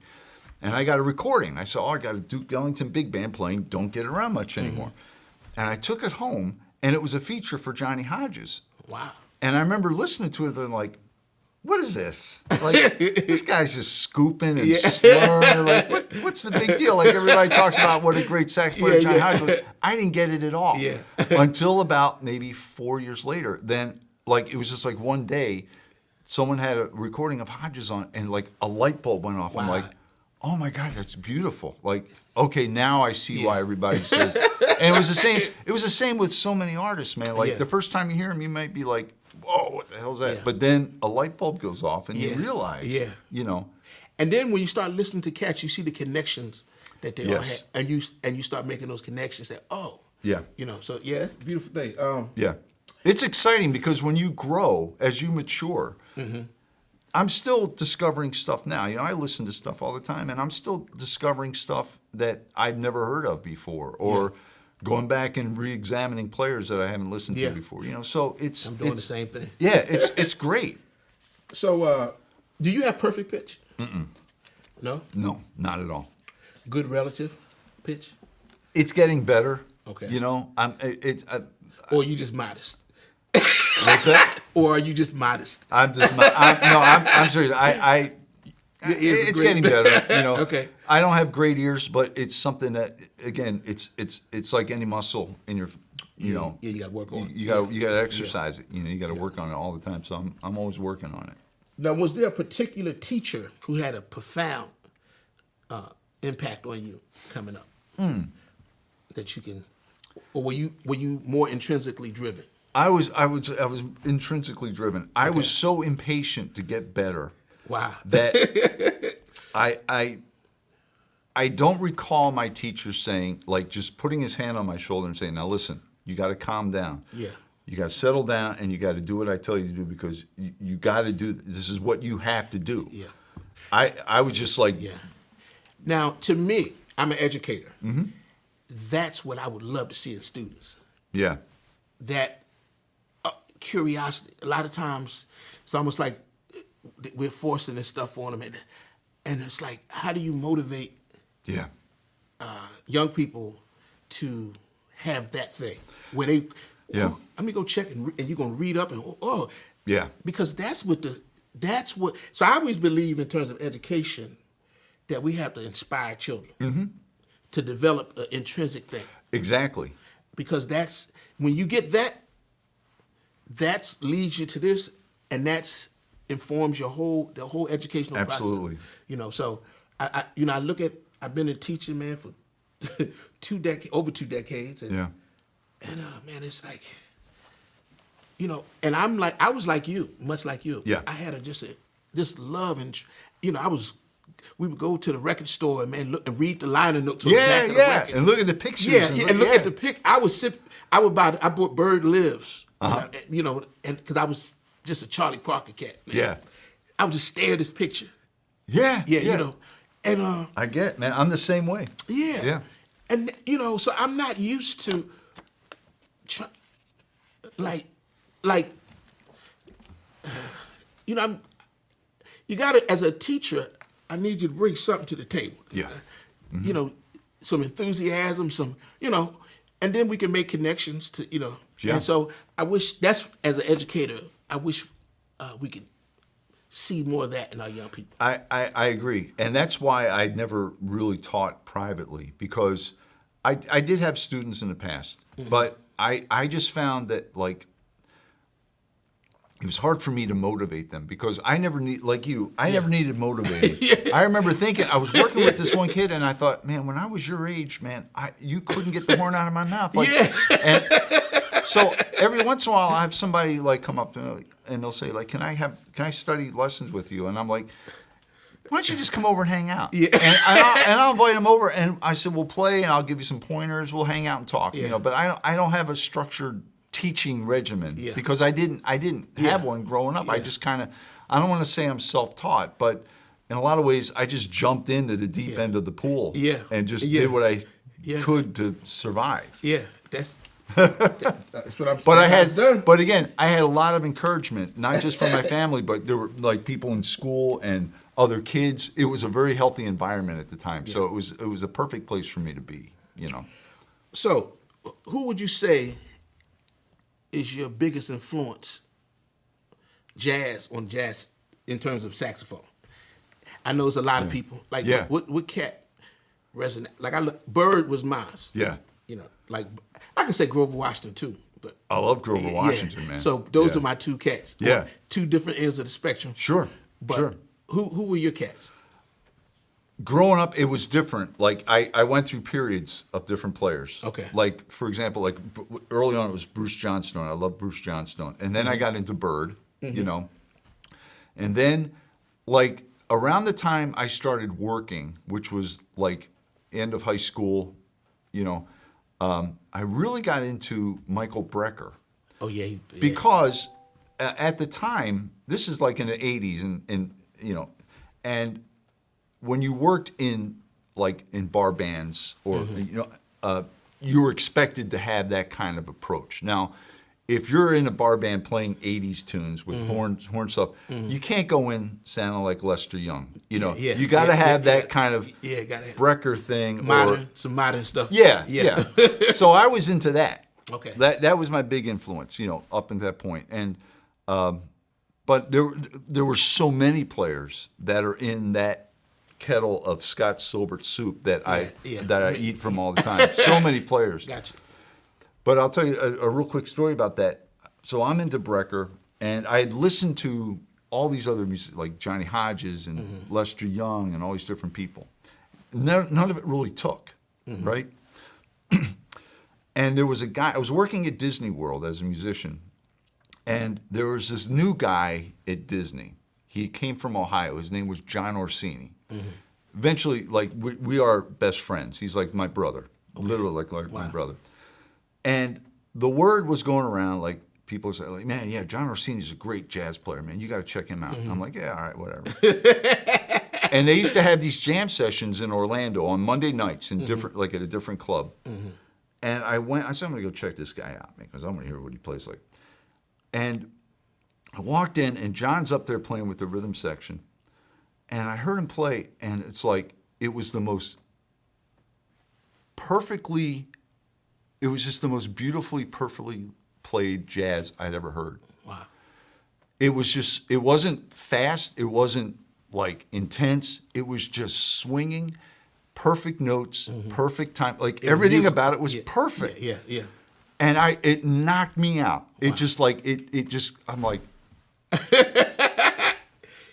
[SPEAKER 2] and I got a recording. I saw, I got a Duke Ellington big band playing "Don't Get Around Much Anymore," and I took it home, and it was a feature for Johnny Hodges.
[SPEAKER 1] Wow.
[SPEAKER 2] And I remember listening to it and like, what is this? Like, this guy's just scooping and slurring. Like, what's the big deal? Like, everybody talks about what a great sax player Johnny Hodges was. I didn't get it at all.
[SPEAKER 1] Yeah.
[SPEAKER 2] Until about maybe 4 years later. Then, like, it was just like one day, someone had a recording of Hodges on, and like a light bulb went off.
[SPEAKER 1] Wow.
[SPEAKER 2] I'm like, oh my God, that's beautiful. Like, okay, now I see why everybody says. And it was the same. It was the same with so many artists, man. Like, the first time you hear them, you might be like, whoa, what the hell's that?
[SPEAKER 1] Yeah.
[SPEAKER 2] But then a light bulb goes off and you realize, you know.
[SPEAKER 1] And then when you start listening to cats, you see the connections that they all had. And you start making those connections that, you know, so it's a beautiful thing.
[SPEAKER 2] It's exciting because when you grow, as you mature, I'm still discovering stuff now. You know, I listen to stuff all the time, and I'm still discovering stuff that I've never heard of before, or going back and re-examining players that I haven't listened to before. You know, so I'm
[SPEAKER 1] doing the same thing.
[SPEAKER 2] Yeah, it's great.
[SPEAKER 1] So, do you have perfect pitch? No?
[SPEAKER 2] No, not at all.
[SPEAKER 1] Good relative pitch?
[SPEAKER 2] It's getting better.
[SPEAKER 1] Okay.
[SPEAKER 2] You know,
[SPEAKER 1] or are you just modest?
[SPEAKER 2] What's that?
[SPEAKER 1] Or are you just modest?
[SPEAKER 2] I'm serious. It's getting better. You know.
[SPEAKER 1] Okay.
[SPEAKER 2] I don't have great ears, but it's something that, again, it's like any muscle in your, you know.
[SPEAKER 1] Yeah, you got to work on it.
[SPEAKER 2] You got to exercise it. You know, you got to work on it all the time. So I'm always working on it.
[SPEAKER 1] Now, was there a particular teacher who had a profound impact on you coming up? That you can, or were you more intrinsically driven?
[SPEAKER 2] I was intrinsically driven. I was so impatient to get better.
[SPEAKER 1] Wow.
[SPEAKER 2] That I don't recall my teacher saying, like, just putting his hand on my shoulder and saying, now listen, you got to calm down.
[SPEAKER 1] Yeah.
[SPEAKER 2] You got to settle down, and you got to do what I tell you to do, because you got to do, this is what you have to do.
[SPEAKER 1] Yeah.
[SPEAKER 2] I was just like.
[SPEAKER 1] Yeah. Now, to me, I'm an educator. That's what I would love to see in students.
[SPEAKER 2] Yeah.
[SPEAKER 1] That curiosity. A lot of times, it's almost like we're forcing this stuff on them, and it's like, how do you motivate young people to have that thing where they, let me go check, and you're gonna read up and because that's what. So I always believe in terms of education that we have to inspire children to develop an intrinsic thing.
[SPEAKER 2] Exactly.
[SPEAKER 1] Because that's when you get that leads you to this, and that's informs the whole educational process.
[SPEAKER 2] Absolutely.
[SPEAKER 1] You know, so I look at, I've been a teacher, man, for over 2 decades, and man, it's like, you know, and I was like you, much like you.
[SPEAKER 2] Yeah.
[SPEAKER 1] I had this love, and you know, we would go to the record store and, man, look and read the liner notes on the back of the record.
[SPEAKER 2] And look at the pictures.
[SPEAKER 1] And look at the pic. I bought Bird Lives, you know, and because I was just a Charlie Parker cat. Man.
[SPEAKER 2] Yeah.
[SPEAKER 1] I would just stare at this picture.
[SPEAKER 2] Yeah.
[SPEAKER 1] You know, and
[SPEAKER 2] I get, man, I'm the same way.
[SPEAKER 1] Yeah.
[SPEAKER 2] Yeah.
[SPEAKER 1] And you know, so I'm not used to you know, you gotta, as a teacher, I need you to bring something to the table.
[SPEAKER 2] Yeah.
[SPEAKER 1] You know, some enthusiasm, some, you know, and then we can make connections to
[SPEAKER 2] Yeah.
[SPEAKER 1] And so I wish as an educator, I wish we could see more of that in our young people.
[SPEAKER 2] I agree. And that's why I never really taught privately, because I did have students in the past, but I just found that, like, it was hard for me to motivate them, because I never never needed motivating. I remember thinking, I was working with this one kid, and I thought, man, when I was your age, man, you couldn't get the horn out of my mouth. Like, and so every once in a while, I have somebody like come up to me and they'll say, like, can I study lessons with you? And I'm like, why don't you just come over and hang out? Yeah. And I'll invite them over, and I said, we'll play, and I'll give you some pointers. We'll hang out and talk.
[SPEAKER 1] Yeah.
[SPEAKER 2] But I don't have a structured teaching regimen, because I didn't have one growing up. I just kind of, I don't want to say I'm self-taught, but in a lot of ways I just jumped into the deep end of the pool and just did what I could to survive.
[SPEAKER 1] Yeah, that's what I'm saying.
[SPEAKER 2] But again, I had a lot of encouragement, not just from my family, but there were like people in school and other kids. It was a very healthy environment at the time, so it was a perfect place for me to be.
[SPEAKER 1] So, who would you say is your biggest influence jazz in terms of saxophone? I know it's a lot of people. Like, what cat resonate? Like, Bird was mine.
[SPEAKER 2] Yeah.
[SPEAKER 1] Like, I can say Grover Washington too. But
[SPEAKER 2] I love Grover Washington, man.
[SPEAKER 1] So those are my two cats.
[SPEAKER 2] Yeah.
[SPEAKER 1] Two different ends of the spectrum.
[SPEAKER 2] Sure.
[SPEAKER 1] But who were your cats?
[SPEAKER 2] Growing up, it was different. Like, I went through periods of different players.
[SPEAKER 1] Okay.
[SPEAKER 2] Like, for example, like early on it was Bruce Johnstone. I love Bruce Johnstone. And then I got into Bird, And then, like, around the time I started working, which was like end of high school, I really got into Michael Brecker.
[SPEAKER 1] Oh, yeah.
[SPEAKER 2] Because at the time, this is like in the 80s, and when you worked in bar bands or you were expected to have that kind of approach. Now, if you're in a bar band playing 80s tunes with horn stuff, you can't go in sounding like Lester Young. You got to have that kind of Brecker thing,
[SPEAKER 1] some modern stuff.
[SPEAKER 2] Yeah. So I was into that.
[SPEAKER 1] Okay.
[SPEAKER 2] That was my big influence, up until that point. And but there were so many players that are in that kettle of Scott Silbert soup that I eat from all the time. So many players.
[SPEAKER 1] Gotcha.
[SPEAKER 2] But I'll tell you a real quick story about that. So I'm into Brecker, and I had listened to all these other music, like Johnny Hodges and Lester Young and all these different people. None of it really took, right? And there was a guy, I was working at Disney World as a musician, and there was this new guy at Disney. He came from Ohio. His name was John Orsini. Eventually, like, we are best friends. He's like my brother, literally like my brother. And the word was going around, like, people say, like, man, yeah, John Orsini's a great jazz player, man. You got to check him out. I'm like, yeah, all right, whatever. And they used to have these jam sessions in Orlando on Monday nights in different, like at a different club. And I said, I'm going to go check this guy out, man, because I'm going to hear what he plays like. And I walked in, and John's up there playing with the rhythm section. And I heard him play, and it's like, it was the most perfectly, it was just the most beautifully, perfectly played jazz I'd ever heard.
[SPEAKER 1] Wow.
[SPEAKER 2] It was just, it wasn't fast, it wasn't like intense, it was just swinging, perfect notes, perfect time, like everything about it was perfect.
[SPEAKER 1] Yeah.
[SPEAKER 2] And it knocked me out. Wow. It just like, it just, I'm like,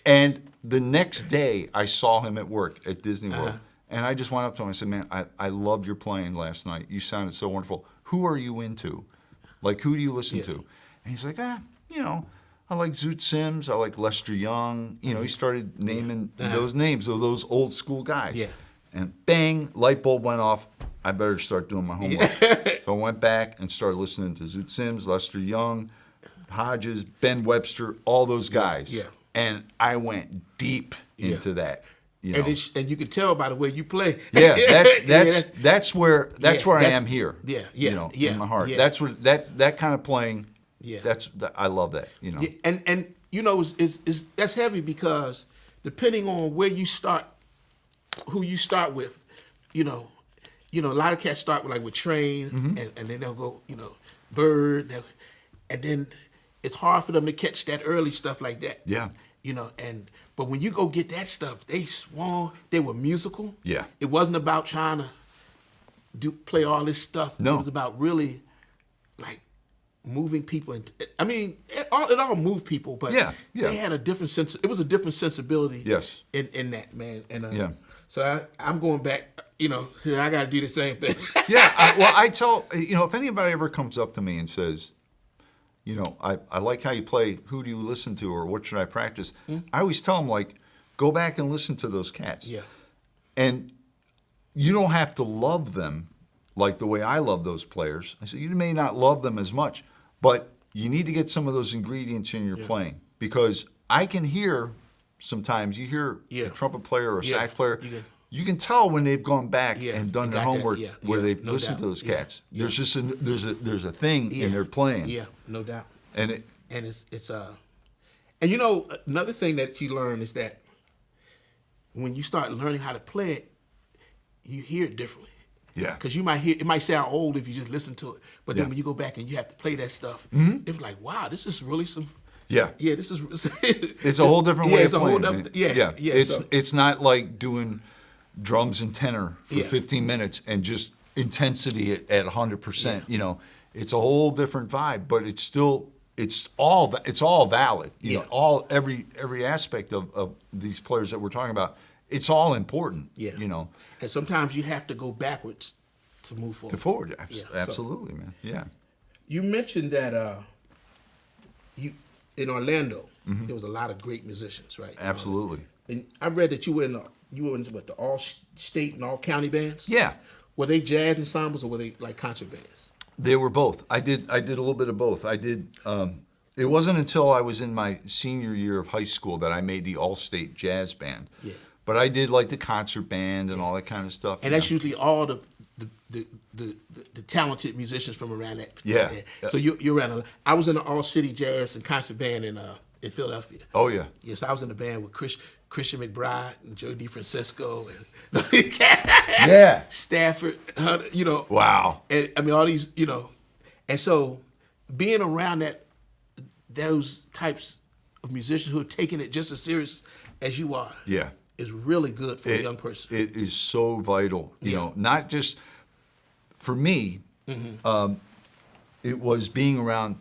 [SPEAKER 2] and the next day I saw him at work at Disney World. And I just went up to him. I said, man, I loved your playing last night. You sounded so wonderful. Who are you into? Like, who do you listen to? And he's like, I like Zoot Sims. I like Lester Young. He started naming those names of those old school guys. Yeah. And bang, light bulb went off. I better start doing my homework. So I went back and started listening to Zoot Sims, Lester Young, Hodges, Ben Webster, all those guys. Yeah. And I went deep into that.
[SPEAKER 1] And you can tell by the way you play.
[SPEAKER 2] Yeah, that's where I am here. In my heart.
[SPEAKER 1] Yeah.
[SPEAKER 2] That's what that kind of playing. Yeah, I love that.
[SPEAKER 1] Yeah, and it's that's heavy because depending on where you start, who you start with, a lot of cats start with train, and then they'll go, bird, and then it's hard for them to catch that early stuff like that.
[SPEAKER 2] Yeah.
[SPEAKER 1] But when you go get that stuff, they swung. They were musical.
[SPEAKER 2] Yeah.
[SPEAKER 1] It wasn't about trying to play all this stuff.
[SPEAKER 2] No.
[SPEAKER 1] It was about really moving people. It all moved people, but they had a different sense. It was a different sensibility.
[SPEAKER 2] Yes.
[SPEAKER 1] In that, man. And
[SPEAKER 2] yeah.
[SPEAKER 1] So I'm going back. I got to do the same thing.
[SPEAKER 2] Yeah. I tell if anybody ever comes up to me and says, I like how you play. Who do you listen to, or what should I practice? I always tell them, go back and listen to those cats.
[SPEAKER 1] Yeah.
[SPEAKER 2] And you don't have to love them like the way I love those players. I said, you may not love them as much, but you need to get some of those ingredients in your playing, because I can hear sometimes, you hear a trumpet player or a sax player, you can tell when they've gone back and done their homework where they've listened to those cats. There's just there's a thing in their playing.
[SPEAKER 1] Yeah, no doubt.
[SPEAKER 2] And
[SPEAKER 1] it's another thing that you learn is that when you start learning how to play it, you hear it differently.
[SPEAKER 2] Yeah.
[SPEAKER 1] Because it might sound old if you just listen to it, but then when you go back and you have to play that stuff, it's like, wow, this is really some.
[SPEAKER 2] Yeah.
[SPEAKER 1] Yeah, this is.
[SPEAKER 2] It's a whole different way of playing.
[SPEAKER 1] Yeah.
[SPEAKER 2] It's not like doing drums and tenor for 15 minutes and just intensity at 100%.
[SPEAKER 1] Yeah.
[SPEAKER 2] It's a whole different vibe, but it's all valid. Every aspect of these players that we're talking about, it's all important.
[SPEAKER 1] Yeah. And sometimes you have to go backwards to move forward.
[SPEAKER 2] Absolutely, man. Yeah.
[SPEAKER 1] You mentioned that you in Orlando, there was a lot of great musicians, right?
[SPEAKER 2] Absolutely.
[SPEAKER 1] And I read that you were in the all state and all county bands.
[SPEAKER 2] Yeah.
[SPEAKER 1] Were they jazz ensembles or were they like concert bands?
[SPEAKER 2] They were both. I did a little bit of both. I did. It wasn't until I was in my senior year of high school that I made the all-state jazz band. Yeah. But I did the concert band and all that kind of stuff.
[SPEAKER 1] And that's usually all the talented musicians from around that.
[SPEAKER 2] Yeah.
[SPEAKER 1] So you're around. I was in the all-city jazz and concert band in Philadelphia.
[SPEAKER 2] Oh yeah.
[SPEAKER 1] Yes, I was in the band with Christian McBride and Joe DeFrancisco and Stafford.
[SPEAKER 2] Wow.
[SPEAKER 1] And all these, and so being around those types of musicians who are taking it just as serious as you are.
[SPEAKER 2] Yeah.
[SPEAKER 1] Is really good for a young person.
[SPEAKER 2] It is so vital, not just for me. It was being around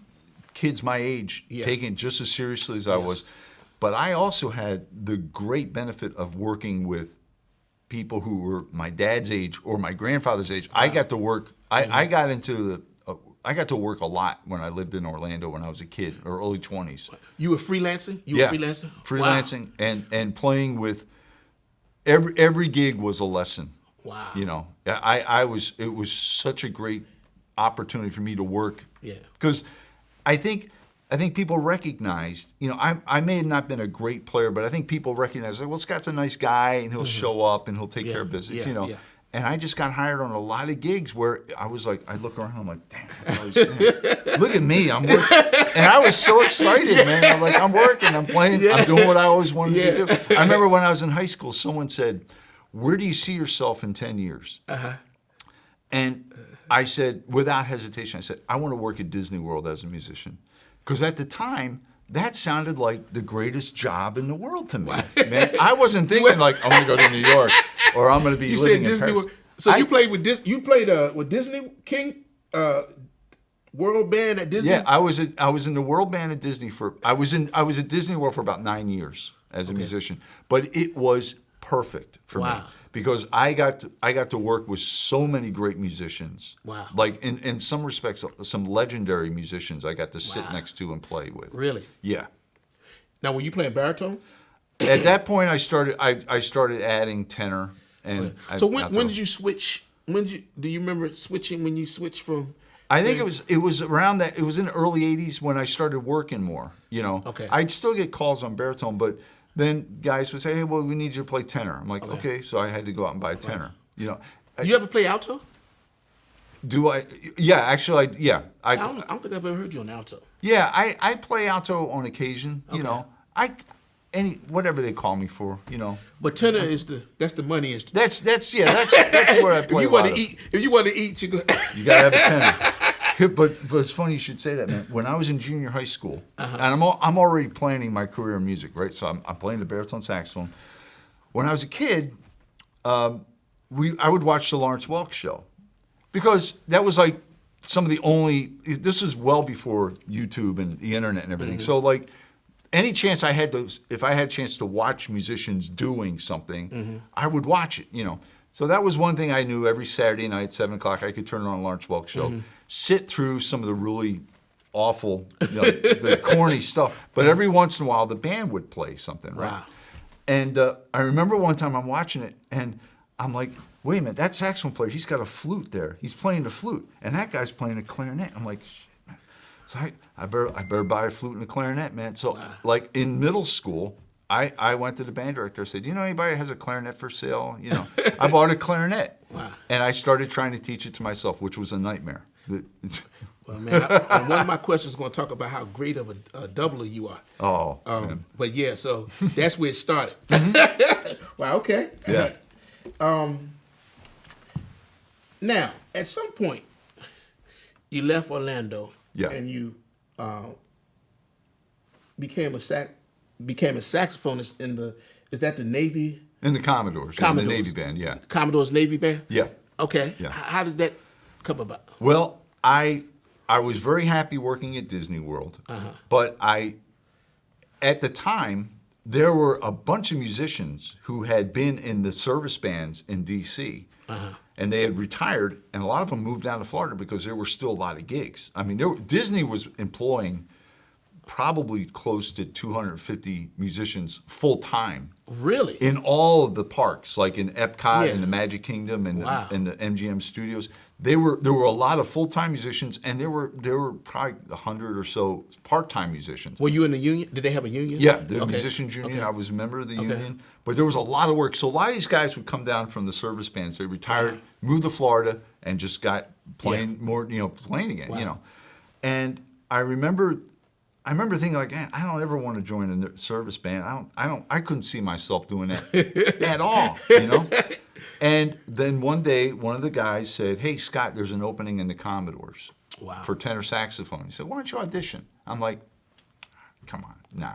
[SPEAKER 2] kids my age, taking it just as seriously as I was. But I also had the great benefit of working with people who were my dad's age or my grandfather's age. Wow. I got to work. I got to work a lot when I lived in Orlando when I was a kid, or early 20s.
[SPEAKER 1] You were freelancing? You were freelancing?
[SPEAKER 2] Freelancing. Wow. and playing with. Every gig was a lesson.
[SPEAKER 1] Wow.
[SPEAKER 2] It was such a great opportunity for me to work. Yeah. Because I think people recognized, I may have not been a great player, but I think people recognized, Scott's a nice guy and he'll show up and he'll take care of business, Yeah. And I just got hired on a lot of gigs where I was like, I look around, I'm like, damn, look at me, I'm working. And I was so excited, man. I'm like, I'm working, I'm playing, I'm doing what I always wanted to do. I remember when I was in high school, someone said, where do you see yourself in 10 years? And I said, without hesitation, I said, I want to work at Disney World as a musician. Because at the time, that sounded like the greatest job in the world to me. Man, I wasn't thinking I'm going to go to New York or I'm going to be living in
[SPEAKER 1] Disney
[SPEAKER 2] Paris.
[SPEAKER 1] So you played with Disney? You played with Disney King World Band at Disney?
[SPEAKER 2] Yeah, I was in the World Band at Disney I was at Disney World for about 9 years as a musician, but it was perfect for me because I got to work with so many great musicians. Wow! Like in some respects, some legendary musicians I got to sit next to and play with. Really? Yeah.
[SPEAKER 1] Now, were you playing baritone?
[SPEAKER 2] At that point, I started adding tenor. And
[SPEAKER 1] so when did you switch? Do you remember switching when you switched from?
[SPEAKER 2] I think it was around that. It was in the early '80s when I started working more. Okay. I'd still get calls on baritone, but then guys would say, "Hey, well, we need you to play tenor." I'm like, "Okay." So I had to go out and buy a tenor.
[SPEAKER 1] Do you ever play alto?
[SPEAKER 2] Do I? Yeah, actually, I don't
[SPEAKER 1] think I've ever heard you on alto.
[SPEAKER 2] Yeah, I play alto on occasion. Okay. whatever they call me for,
[SPEAKER 1] But tenor is that's the money instrument.
[SPEAKER 2] That's where I play.
[SPEAKER 1] If you want to eat, you go.
[SPEAKER 2] You gotta have a tenor. But it's funny you should say that, man. When I was in junior high school, and I'm already planning my career in music, right? So I'm playing the baritone saxophone. When I was a kid, I would watch the Lawrence Welk show because that was like some of the only. This was well before YouTube and the internet and everything. So like. Any chance I had if I had a chance to watch musicians doing something, I would watch it, So that was one thing I knew every Saturday night, 7 o'clock, I could turn on a Lawrence Welk show, sit through some of the really awful, the corny stuff. But every once in a while, the band would play something, right?
[SPEAKER 1] Wow.
[SPEAKER 2] And I remember one time I'm watching it, and I'm like, wait a minute, that saxophone player, he's got a flute there. He's playing the flute. And that guy's playing a clarinet. I'm like, so I better buy a flute and a clarinet, man. So like in middle school, I went to the band director. I said, anybody that has a clarinet for sale? I bought a clarinet.
[SPEAKER 1] Wow.
[SPEAKER 2] And I started trying to teach it to myself, which was a nightmare.
[SPEAKER 1] Well, man, and one of my questions is going to talk about how great of a doubler you are.
[SPEAKER 2] Oh, man.
[SPEAKER 1] But yeah, so that's where it started. Wow, okay.
[SPEAKER 2] Yeah.
[SPEAKER 1] Now, at some point, you left Orlando.
[SPEAKER 2] Yeah.
[SPEAKER 1] And you became a saxophonist is that the Navy?
[SPEAKER 2] In the Commodores.
[SPEAKER 1] Commodores.
[SPEAKER 2] In the Navy Band, yeah.
[SPEAKER 1] Commodores Navy Band?
[SPEAKER 2] Yeah.
[SPEAKER 1] Okay.
[SPEAKER 2] Yeah.
[SPEAKER 1] How did that come about?
[SPEAKER 2] Well, I was very happy working at Disney World, but at the time, there were a bunch of musicians who had been in the service bands in D.C., and they had retired, and a lot of them moved down to Florida because there were still a lot of gigs. I mean, Disney was employing probably close to 250 musicians full-time.
[SPEAKER 1] Really?
[SPEAKER 2] In all of the parks, like in Epcot and the Magic Kingdom and the MGM Studios. There were a lot of full-time musicians, and there were probably 100 or so part-time musicians.
[SPEAKER 1] Were you in the union? Did they have a union?
[SPEAKER 2] Yeah, the Musicians Union. I was a member of the union. But there was a lot of work. So a lot of these guys would come down from the service bands. They retired, moved to Florida, and just got playing more, playing again, And I remember thinking like, man, I don't ever want to join a service band. I couldn't see myself doing that at all, And then one day, one of the guys said, hey, Scott, there's an opening in the Commodores for tenor saxophone. He said, why don't you audition? I'm like, come on, nah.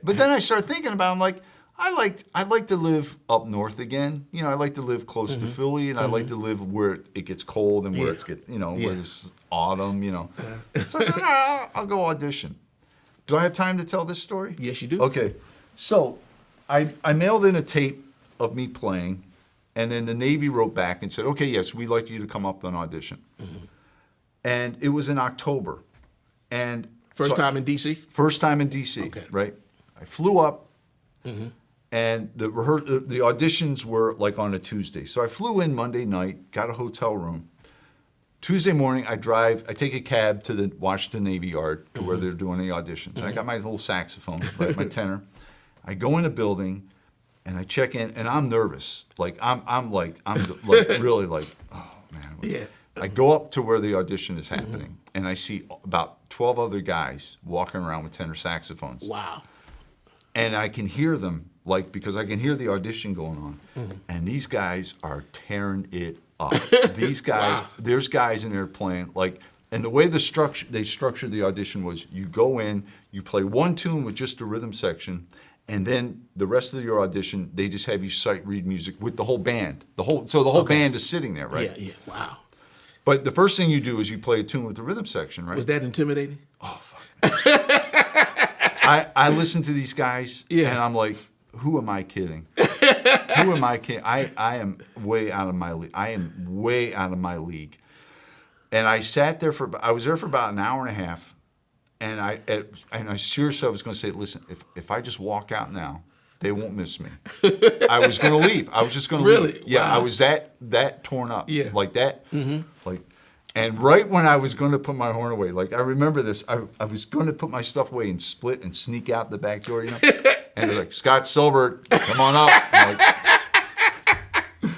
[SPEAKER 2] But then I started thinking about it. I'm like, I'd like to live up north again. I like to live close to Philly, and I like to live where it gets cold and where it gets, where it's autumn, So I thought, I'll go audition. Do I have time to tell this story?
[SPEAKER 1] Yes, you do.
[SPEAKER 2] Okay. So I mailed in a tape of me playing, and then the Navy wrote back and said, okay, yes, we'd like you to come up and audition. And it was in October. And
[SPEAKER 1] First time in D.C.?
[SPEAKER 2] First time in D.C., right? I flew up, and the auditions were like on a Tuesday. So I flew in Monday night, got a hotel room. Tuesday morning, I take a cab to the Washington Navy Yard to where they're doing the auditions. And I got my little saxophone, right, my tenor. I go in the building, and I check in, and I'm nervous. I'm really like, oh man.
[SPEAKER 1] Yeah.
[SPEAKER 2] I go up to where the audition is happening, and I see about 12 other guys walking around with tenor saxophones.
[SPEAKER 1] Wow.
[SPEAKER 2] And I can hear them, because I can hear the audition going on, and these guys are tearing it up. These guys, there's guys in there playing, and the way they structured the audition was you go in, you play one tune with just the rhythm section, and then the rest of your audition, they just have you sight read music with the whole band. The whole band is sitting there, right?
[SPEAKER 1] Yeah, wow.
[SPEAKER 2] But the first thing you do is you play a tune with the rhythm section, right?
[SPEAKER 1] Was that intimidating?
[SPEAKER 2] Oh, fuck. I listen to these guys, and I'm like, who am I kidding? Who am I kidding? I am way out of my league. I am way out of my league. And I sat there I was there for about an hour and a half, and I seriously was going to say, listen, if I just walk out now, they won't miss me. I was going to leave. I was just going to leave.
[SPEAKER 1] Really?
[SPEAKER 2] Yeah,
[SPEAKER 1] Wow.
[SPEAKER 2] I was that torn up.
[SPEAKER 1] Yeah.
[SPEAKER 2] Like that. And right when I was going to put my horn away, I remember this, I was going to put my stuff away and split and sneak out the back door, And they're like, Scott Silbert, come on up. I'm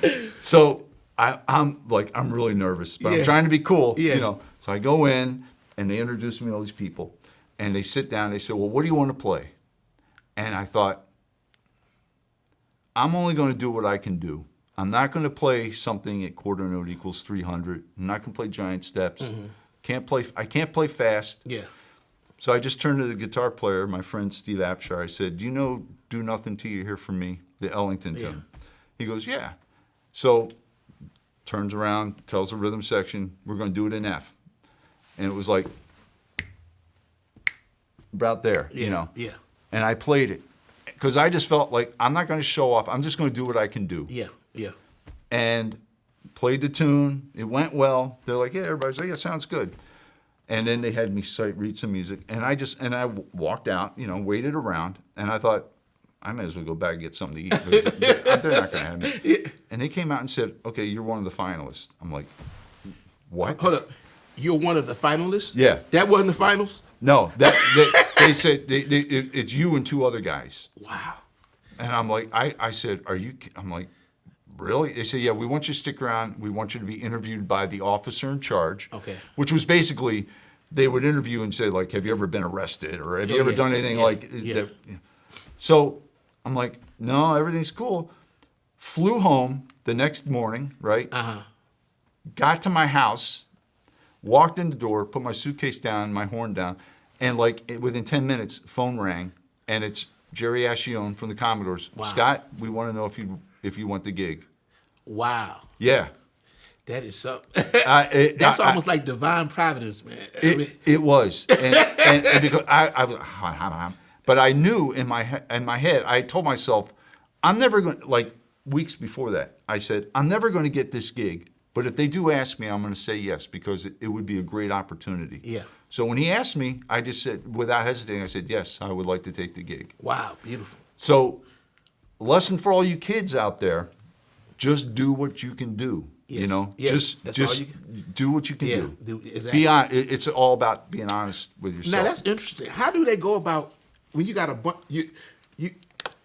[SPEAKER 2] like, so I'm really nervous, but I'm trying to be cool, So I go in, and they introduce me to all these people, and they sit down. They say, well, what do you want to play? And I thought, I'm only going to do what I can do. I'm not going to play something at quarter note equals 300. I'm not going to play giant steps. I can't play fast.
[SPEAKER 1] Yeah.
[SPEAKER 2] So I just turned to the guitar player, my friend Steve Apshire. I said, "Do you know Do Nothing Till You Hear From Me, the Ellington tune?" He goes, "Yeah." So turns around, tells the rhythm section, "We're going to do it in F." And it was like about there, you know.
[SPEAKER 1] Yeah.
[SPEAKER 2] And I played it because I just felt like I'm not going to show off. I'm just going to do what I can do.
[SPEAKER 1] Yeah. Yeah.
[SPEAKER 2] And played the tune. It went well. They're like, "Yeah," everybody's like, "Yeah, sounds good." And then they had me read some music, and I walked out, you know, waited around, and I thought, I may as well go back and get something to eat. They're not going to have me. Yeah. And they came out and said, "Okay, you're one of the finalists." I'm like, "What?"
[SPEAKER 1] Hold up. You're one of the finalists?
[SPEAKER 2] Yeah.
[SPEAKER 1] That wasn't the finals?
[SPEAKER 2] No, they said it's you and 2 other guys.
[SPEAKER 1] Wow.
[SPEAKER 2] And I'm like, I said, "Are you?" I'm like, "Really?" They said, "Yeah, we want you to stick around. We want you to be interviewed by the officer in charge."
[SPEAKER 1] Okay.
[SPEAKER 2] Which was basically, they would interview and say, like, "Have you ever been arrested? Or have you ever done anything like that?" So I'm like, "No, everything's cool." Flew home the next morning, right? Got to my house, walked in the door, put my suitcase down, my horn down, and like within 10 minutes, phone rang, and it's Jerry Ascione from the Commodores.
[SPEAKER 1] Wow.
[SPEAKER 2] "Scott, we want to know if you want the gig."
[SPEAKER 1] Wow.
[SPEAKER 2] Yeah.
[SPEAKER 1] That is something. That's almost like divine providence, man.
[SPEAKER 2] It was, and because but I knew in my head, I told myself, I'm never going. Like weeks before that, I said, "I'm never going to get this gig, but if they do ask me, I'm going to say yes because it would be a great opportunity."
[SPEAKER 1] Yeah.
[SPEAKER 2] So when he asked me, I just said, without hesitating, I said, "Yes, I would like to take the gig."
[SPEAKER 1] Wow, beautiful.
[SPEAKER 2] So, lesson for all you kids out there: just do what you can do.
[SPEAKER 1] Yes.
[SPEAKER 2] You know,
[SPEAKER 1] Yes.
[SPEAKER 2] just do what you can do.
[SPEAKER 1] Exactly.
[SPEAKER 2] Be on. It's all about being honest with yourself.
[SPEAKER 1] Now that's interesting. How do they go about when you got a bunch?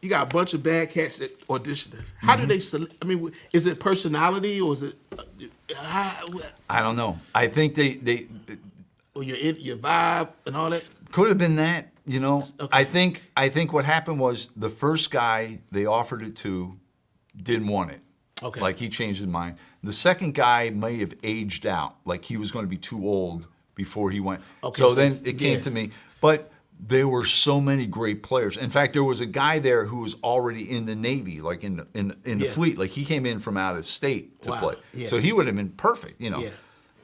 [SPEAKER 1] You got a bunch of bad cats that audition. How do they select? I mean, is it personality or is it?
[SPEAKER 2] I don't know. I think they
[SPEAKER 1] or your vibe and all that.
[SPEAKER 2] could have been that. You know,
[SPEAKER 1] Okay.
[SPEAKER 2] I think what happened was the first guy they offered it to didn't want it.
[SPEAKER 1] Okay.
[SPEAKER 2] Like he changed his mind. The second guy may have aged out. Like he was going to be too old before he went.
[SPEAKER 1] Okay,
[SPEAKER 2] So
[SPEAKER 1] so-
[SPEAKER 2] then it came
[SPEAKER 1] yeah.
[SPEAKER 2] to me. But there were so many great players. In fact, there was a guy there who was already in the Navy, like in the
[SPEAKER 1] Yeah.
[SPEAKER 2] fleet. Like he came in from out of state to
[SPEAKER 1] Wow.
[SPEAKER 2] play.
[SPEAKER 1] Yeah.
[SPEAKER 2] So he would have been perfect, you know.
[SPEAKER 1] Yeah.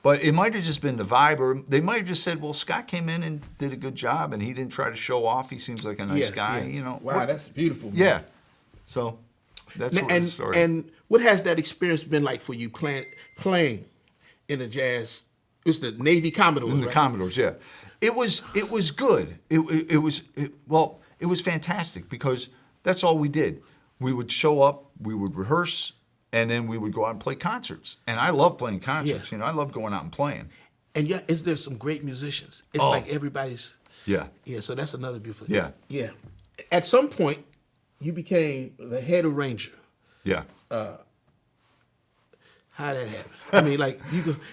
[SPEAKER 2] But it might have just been the vibe, or they might have just said, "Well, Scott came in and did a good job, and he didn't try to show off. He seems like a nice guy, you know."
[SPEAKER 1] Wow, that's beautiful. Man.
[SPEAKER 2] Yeah. So that's what the
[SPEAKER 1] And
[SPEAKER 2] story.
[SPEAKER 1] and what has that experience been like for you playing in the jazz? It's the Navy Commodores,
[SPEAKER 2] In the
[SPEAKER 1] right?
[SPEAKER 2] Commodores, yeah. It was good. It was fantastic because that's all we did. We would show up, we would rehearse, and then we would go out and play concerts. And I love playing concerts.
[SPEAKER 1] Yeah.
[SPEAKER 2] You know, I love going out and playing.
[SPEAKER 1] And yeah, is there some great musicians? It's
[SPEAKER 2] Oh.
[SPEAKER 1] like everybody's.
[SPEAKER 2] Yeah.
[SPEAKER 1] Yeah, so that's another beautiful.
[SPEAKER 2] Yeah.
[SPEAKER 1] Yeah. At some point, you became the head arranger.
[SPEAKER 2] Yeah.
[SPEAKER 1] How that happened? I mean, like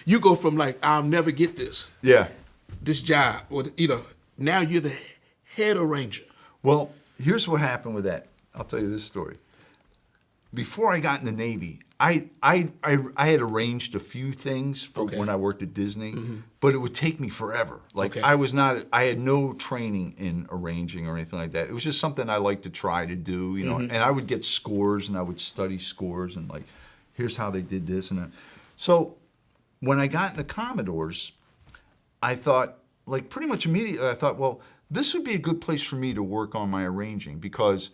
[SPEAKER 1] you go from like I'll never get
[SPEAKER 2] Yeah.
[SPEAKER 1] this job, or now you're the head arranger.
[SPEAKER 2] Well, here's what happened with that. I'll tell you this story. Before I got in the Navy, I had arranged a few things for
[SPEAKER 1] Okay.
[SPEAKER 2] when I worked at Disney, but it would take me forever. Like
[SPEAKER 1] Okay.
[SPEAKER 2] I had no training in arranging or anything like that. It was just something I liked to try to do, you know. And I would get scores and I would study scores and like, here's how they did this and that. So when I got in the Commodores, I thought, like pretty much immediately, I thought, well, this would be a good place for me to work on my arranging because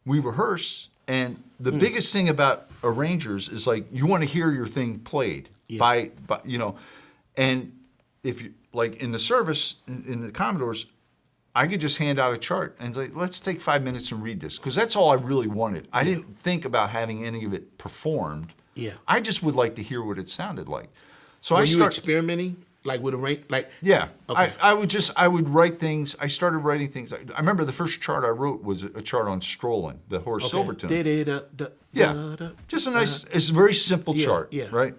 [SPEAKER 2] we rehearse. And the biggest thing about arrangers is like you want to hear your thing played by you know, and if you like in the service in the Commodores, I could just hand out a chart and say, let's take 5 minutes and read this because that's all I really wanted. I didn't think about having any of it performed.
[SPEAKER 1] Yeah.
[SPEAKER 2] I just would like to hear what it sounded like. So
[SPEAKER 1] Were
[SPEAKER 2] I
[SPEAKER 1] you
[SPEAKER 2] started
[SPEAKER 1] experimenting like with arrange like?
[SPEAKER 2] yeah,
[SPEAKER 1] Okay.
[SPEAKER 2] I would write things. I started writing things. I remember the first chart I wrote was a chart on strolling, the Horace Silbert tune. Yeah, just a nice, it's a very simple chart,
[SPEAKER 1] yeah.
[SPEAKER 2] right?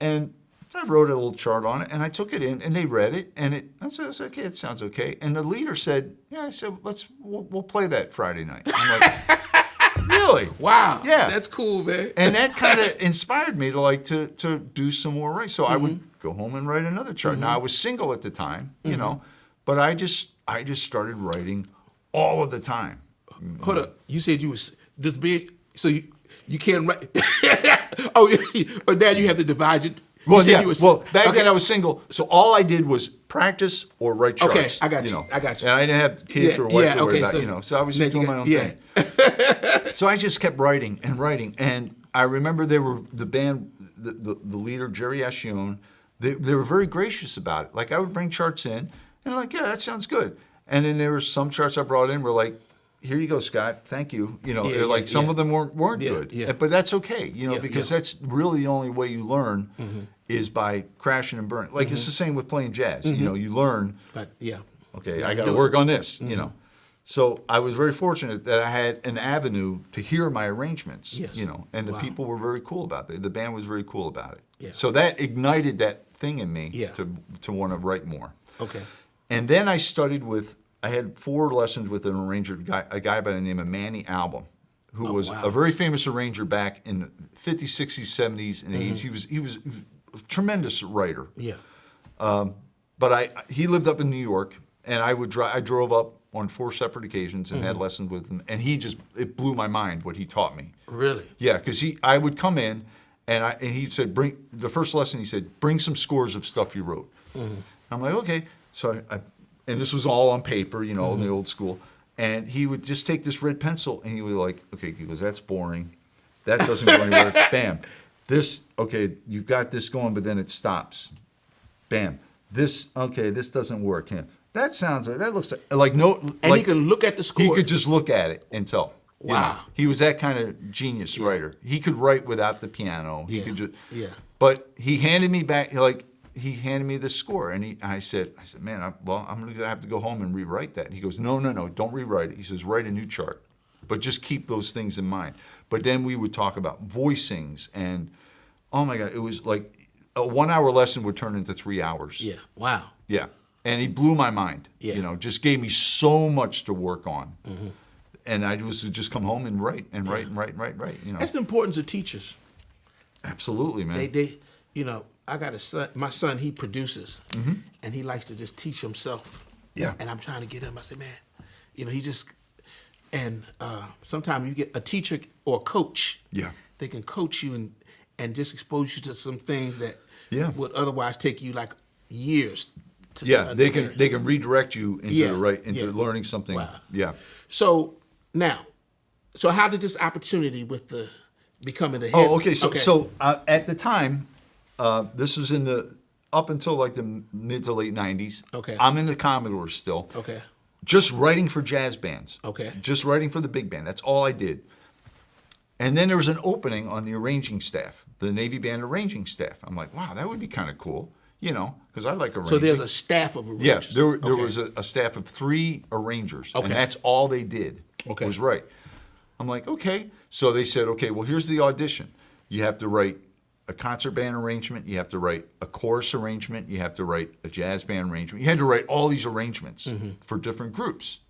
[SPEAKER 2] And I wrote a little chart on it, and I took it in, and they read it, and I said, okay, it sounds okay. And the leader said, yeah, I said, we'll play that Friday night. I'm like, Really?
[SPEAKER 1] Wow.
[SPEAKER 2] Yeah.
[SPEAKER 1] That's cool, man.
[SPEAKER 2] And that kind of inspired me to do some more writing. So I would go home and write another chart. Now I was single at the time, you know, but I just started writing all of the time.
[SPEAKER 1] Hold up. You said you was this big, so you can't write. Oh, but now you have to divide it.
[SPEAKER 2] Well, yeah. Back then I was single, so all I did was practice or write charts.
[SPEAKER 1] Okay, I got you.
[SPEAKER 2] Know.
[SPEAKER 1] I got you.
[SPEAKER 2] And I didn't have kids or wife to worry about, you know. So I was just doing my own thing. So I just kept writing and writing, and I remember they were the band, the leader Jerry Ascione. They were very gracious about it. Like I would bring charts in, and they're like, yeah, that sounds good. And then there were some charts I brought in were like, here you go, Scott. Thank you. You know, some of them weren't good. Yeah. But that's okay, you know, because that's really the only way you learn is by crashing and burning. Like it's the same with playing jazz. You know, you learn.
[SPEAKER 1] But
[SPEAKER 2] okay, I got to work on this. You know, so I was very fortunate that I had an avenue to hear my arrangements.
[SPEAKER 1] Yes.
[SPEAKER 2] You know, and the people were very cool about it. The band was very cool about it.
[SPEAKER 1] Yeah.
[SPEAKER 2] So that ignited that thing in me to want to write more.
[SPEAKER 1] Okay. And
[SPEAKER 2] then I studied with. I had 4 lessons with an arranger, a guy by the name of Manny Albam, who was a very famous arranger back in the 50s, 60s, 70s, and 80s. He was a tremendous writer.
[SPEAKER 1] Yeah.
[SPEAKER 2] But he lived up in New York, and I drove up on 4 separate occasions and had lessons with him, and it blew my mind what he taught me.
[SPEAKER 1] Really?
[SPEAKER 2] Yeah, because I would come in, and he said, the first lesson he said, bring some scores of stuff you wrote. I'm like, okay. So and this was all on paper, you know, in the old school. And he would just take this red pencil and he would like, okay, he goes, that's boring. That doesn't go anywhere. Bam. This, okay, you've got this going, but then it stops. Bam. This, okay, this doesn't work. Yeah. That looks like no.
[SPEAKER 1] And he can look at the score.
[SPEAKER 2] He could just look at it and tell.
[SPEAKER 1] Wow.
[SPEAKER 2] You know, he was that kind of genius writer. He could write without the piano. He could just.
[SPEAKER 1] Yeah.
[SPEAKER 2] But he handed me back, he handed me the score, and I said, man, I'm going to have to go home and rewrite that. And he goes, no, don't rewrite it. He says, write a new chart, but just keep those things in mind. But then we would talk about voicings, and oh my God, it was like a 1-hour lesson would turn into 3 hours.
[SPEAKER 1] Yeah, wow.
[SPEAKER 2] Yeah, and he blew my mind.
[SPEAKER 1] Yeah.
[SPEAKER 2] You know, just gave me so much to work on. And I was to just come home and write, write. You know,
[SPEAKER 1] That's the importance of teachers.
[SPEAKER 2] Absolutely, man.
[SPEAKER 1] They you know, I got a son. My son, he produces, and he likes to just teach himself.
[SPEAKER 2] Yeah.
[SPEAKER 1] And I'm trying to get him. I said, man, you know, he just, and sometimes you get a teacher or a coach.
[SPEAKER 2] Yeah.
[SPEAKER 1] They can coach you and just expose you to some things that would otherwise take you like years. To understand.
[SPEAKER 2] They can redirect you into learning something.
[SPEAKER 1] Wow.
[SPEAKER 2] Yeah.
[SPEAKER 1] So now, how did this opportunity with the becoming the head?
[SPEAKER 2] Oh, okay. So at the time. This was up until like the mid to late 90s.
[SPEAKER 1] Okay.
[SPEAKER 2] I'm in the Commodores still.
[SPEAKER 1] Okay.
[SPEAKER 2] Just writing for jazz bands.
[SPEAKER 1] Okay.
[SPEAKER 2] Just writing for the big band. That's all I did. And then there was an opening on the arranging staff, the Navy Band arranging staff. I'm like, wow, that would be kind of cool, you know, because I like arranging.
[SPEAKER 1] So there's a staff of arrangers.
[SPEAKER 2] Yeah, there was a staff of 3 arrangers, and that's all they did was write. I'm like, okay. So they said, okay, well, here's the audition. You have to write a concert band arrangement, you have to write a chorus arrangement, you have to write a jazz band arrangement. You had to write all these arrangements for different groups.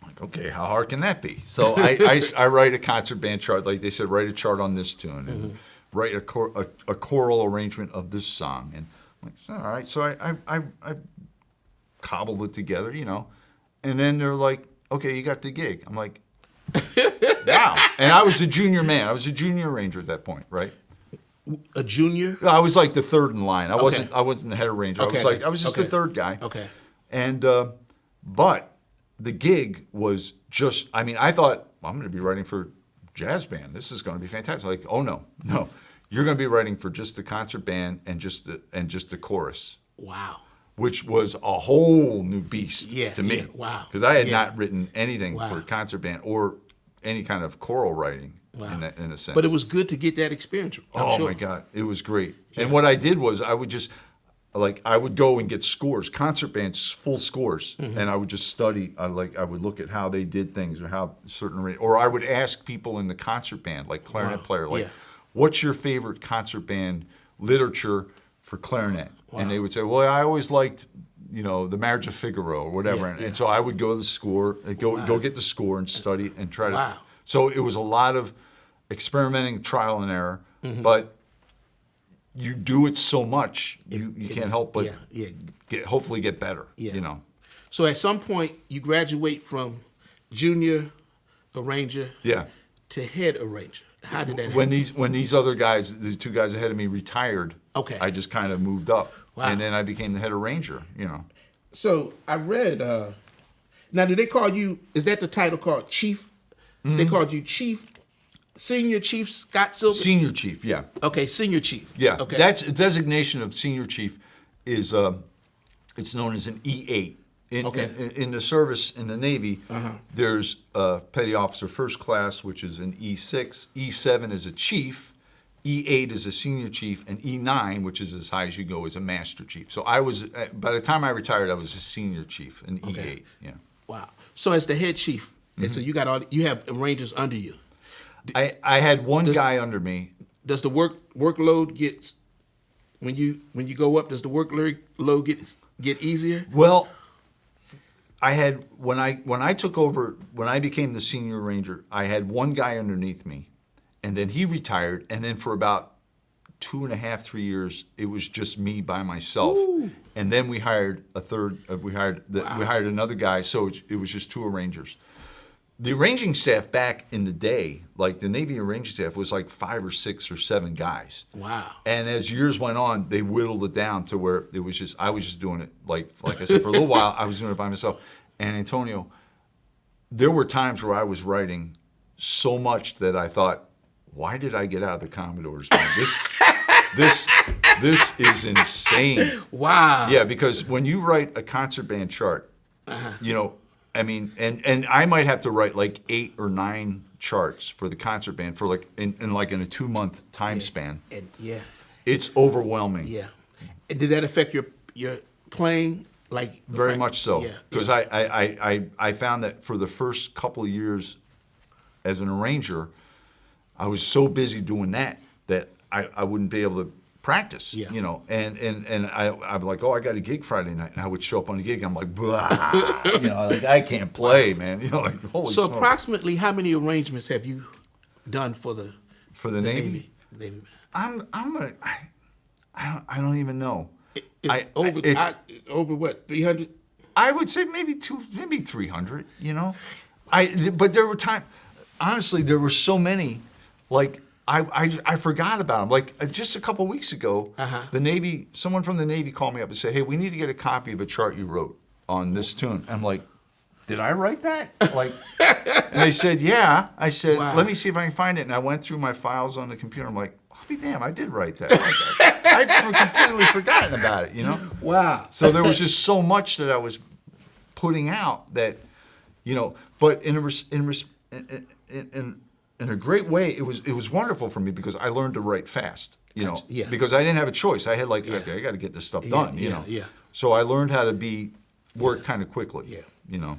[SPEAKER 2] I'm like, okay, how hard can that be? So I write a concert band chart, like they said, write a chart on this tune, and write a choral arrangement of this song. And I'm like, all right, so I cobbled it together, you know. And then they're like, okay, you got the gig. I'm like, wow. And I was a junior man. I was a junior arranger at that point, right?
[SPEAKER 1] A junior?
[SPEAKER 2] I was like the third in line. I wasn't the head arranger. I was just the third guy.
[SPEAKER 1] Okay.
[SPEAKER 2] And but the gig was just, I mean, I thought, well, I'm going to be writing for jazz band. This is going to be fantastic. Like, oh no. You're going to be writing for just the concert band and just the chorus.
[SPEAKER 1] Wow.
[SPEAKER 2] Which was a whole new beast to me.
[SPEAKER 1] Yeah, wow.
[SPEAKER 2] Because I had not written anything for concert band or any kind of choral writing in a sense.
[SPEAKER 1] But it was good to get that experience. I'm sure.
[SPEAKER 2] My God, it was great. Yeah. And what I did was I would just, I would go and get scores, concert bands, full scores, and I would just study. I would look at how they did things or how or I would ask people in the concert band, like clarinet player, what's your favorite concert band literature for clarinet? Wow. And they would say, well, I always liked, you know, the Marriage of Figaro or whatever. And so I would go to the score, go get the score and study and try to. So it was a lot of experimenting, trial and error, but you do it so much, you can't help but hopefully get better, you know.
[SPEAKER 1] So at some point, you graduate from junior arranger to head arranger. How did that happen?
[SPEAKER 2] When these other guys, the two guys ahead of me retired, I just kind of moved up.
[SPEAKER 1] Wow.
[SPEAKER 2] And then I became the head arranger, you know.
[SPEAKER 1] So I read, now do they call you, is that the title called chief? They called you chief, senior chief Scott Silbert?
[SPEAKER 2] Senior chief, yeah.
[SPEAKER 1] Okay, senior chief.
[SPEAKER 2] Yeah,
[SPEAKER 1] okay.
[SPEAKER 2] that's a designation of senior chief is, it's known as an E8. In the service in the Navy, there's Petty Officer First Class, which is an E6. E7 is a chief. E8 is a senior chief, and E9, which is as high as you go, is a master chief. So I was, by the time I retired, I was a senior chief, an E8. Yeah.
[SPEAKER 1] Wow. So as the head chief, and so you have arrangers under you.
[SPEAKER 2] I had one guy under me.
[SPEAKER 1] Does the workload get when you go up? Does the workload get easier?
[SPEAKER 2] Well, I had when I took over, when I became the senior arranger, I had one guy underneath me, and then he retired, and then for about 2.5, 3 years, it was just me by myself. Ooh. And then we hired a third. We hired another guy, so it was just two arrangers. The arranging staff back in the day, like the Navy arranging staff, was like 5 or 6 or 7 guys.
[SPEAKER 1] Wow.
[SPEAKER 2] And as years went on, they whittled it down to where it was just, I was just doing it, like I said, for a little while, I was doing it by myself. And Antonio, there were times where I was writing so much that I thought, why did I get out of the Commodores, man? This is insane.
[SPEAKER 1] Wow.
[SPEAKER 2] Yeah, because when you write a concert band chart, you know, I mean, and I might have to write like 8 or 9 charts for the concert band for like in a 2-month time span.
[SPEAKER 1] And
[SPEAKER 2] it's overwhelming.
[SPEAKER 1] Yeah. And did that affect your playing? Like
[SPEAKER 2] very much so.
[SPEAKER 1] Yeah.
[SPEAKER 2] Because I found that for the first couple of years as an arranger, I was so busy doing that I wouldn't be able to practice, you know, and I'm like, oh, I got a gig Friday night, and I would show up on the gig, I'm like, blah, you know, like I can't play, man, you know, like holy.
[SPEAKER 1] So
[SPEAKER 2] smokes.
[SPEAKER 1] Approximately how many arrangements have you done for the
[SPEAKER 2] Navy?
[SPEAKER 1] Navy.
[SPEAKER 2] I don't even know.
[SPEAKER 1] Over what, 300?
[SPEAKER 2] I would say maybe 300, you know. But there were times, honestly, there were so many, like. I forgot about them. Like just a couple weeks ago, someone from the Navy called me up and said, "Hey, we need to get a copy of a chart you wrote on this tune." I'm like, "Did I write that?" Like, and they said, "Yeah." I said,
[SPEAKER 1] wow.
[SPEAKER 2] "Let me see if I can find it." And I went through my files on the computer. I'm like, "I'll be damned, I did write that." I've completely forgotten about it, you know?
[SPEAKER 1] Wow.
[SPEAKER 2] So there was just so much that I was putting out that, you know, but in a great way, it was wonderful for me because I learned to write fast, you know, because I didn't have a choice. I had like, okay, I got to get this stuff done, you know.
[SPEAKER 1] Yeah.
[SPEAKER 2] So I learned how to work kind of quickly, you know.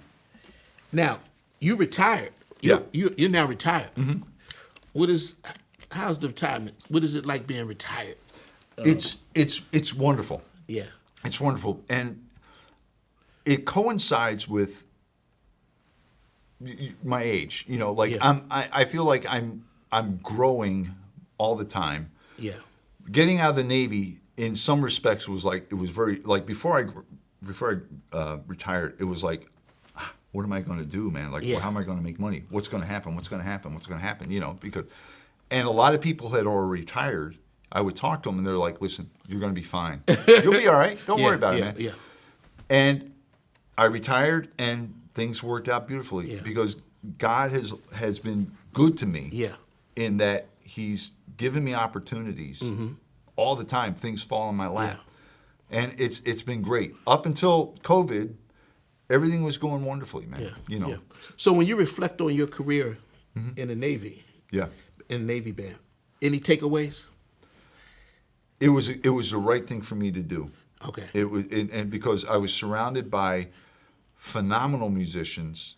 [SPEAKER 1] Now, you retired. You're now retired. Mm-hmm. How's the retirement? What is it like being retired?
[SPEAKER 2] It's wonderful.
[SPEAKER 1] Yeah.
[SPEAKER 2] It's wonderful. And it coincides with my age, you know, like I feel like I'm growing all the time.
[SPEAKER 1] Yeah.
[SPEAKER 2] Getting out of the Navy in some respects was like, it was very, like before I retired, it was like, what am I going to do, man? Like, how am I going to make money? What's going to happen? What's going to happen? What's going to happen? You know, and a lot of people had already retired. I would talk to them and they're like, listen, you're going to be fine. You'll be all right. Don't worry about it, man.
[SPEAKER 1] Yeah.
[SPEAKER 2] And I retired and things worked out beautifully because God has been good to me in that he's given me opportunities all the time. Things fall in my lap. And it's been great. Up until COVID, everything was going wonderfully, man. You know.
[SPEAKER 1] So when you reflect on your career in the Navy, in the Navy Band, any takeaways?
[SPEAKER 2] It was the right thing for me to do.
[SPEAKER 1] Okay.
[SPEAKER 2] And because I was surrounded by phenomenal musicians,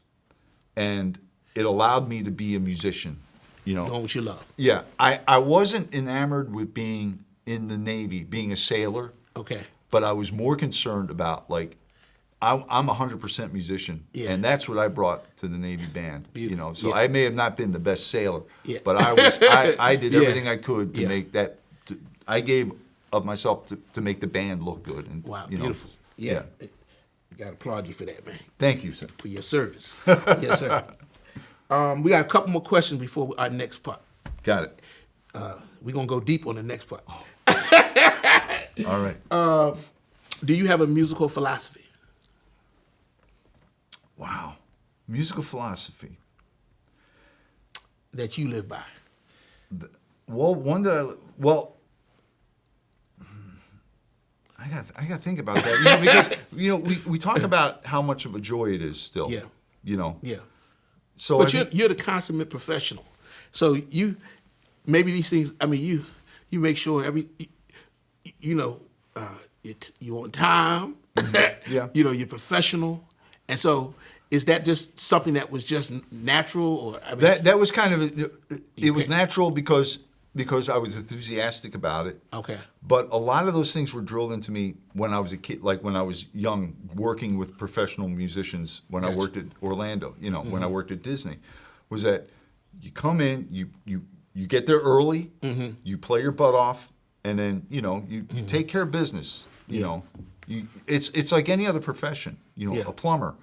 [SPEAKER 2] and it allowed me to be a musician, you know.
[SPEAKER 1] Doing what you love.
[SPEAKER 2] Yeah. I wasn't enamored with being in the Navy, being a sailor.
[SPEAKER 1] Okay.
[SPEAKER 2] But I was more concerned about, like, I'm 100% musician, and that's what I brought to the Navy Band.
[SPEAKER 3] Beautiful.
[SPEAKER 2] You know, so I may have not been the best sailor,
[SPEAKER 3] Yeah.
[SPEAKER 2] but I did everything I could to make that. I gave of myself to make the band look good. And,
[SPEAKER 3] Wow,
[SPEAKER 2] you know,
[SPEAKER 3] beautiful. Yeah. Got to applaud you for that, man.
[SPEAKER 2] Thank you, sir.
[SPEAKER 3] For your service. Yes, sir. We got a couple more questions before our next part.
[SPEAKER 2] Got it.
[SPEAKER 3] We're going to go deep on the next part.
[SPEAKER 2] All right.
[SPEAKER 3] Do you have a musical philosophy?
[SPEAKER 2] Wow. Musical philosophy.
[SPEAKER 3] That you live by?
[SPEAKER 2] Well, one that I got to think about that. You know, because we talk about how much of a joy it is still.
[SPEAKER 3] Yeah.
[SPEAKER 2] You know.
[SPEAKER 3] Yeah.
[SPEAKER 2] So,
[SPEAKER 3] but you're the consummate professional. So you maybe these things. I mean, you make sure you're on time.
[SPEAKER 2] Yeah.
[SPEAKER 3] You know, you're professional, and so is that just something that was just natural, or I mean,
[SPEAKER 2] that was kind of it was natural because I was enthusiastic about it.
[SPEAKER 3] Okay.
[SPEAKER 2] But a lot of those things were drilled into me when I was a kid, like when I was young, working with professional musicians. When I worked at Orlando, you know, when I worked at Disney, was that you come in, you get there early, you play your butt off, and then you take care of business. You know, it's like any other profession. You know, a plumber.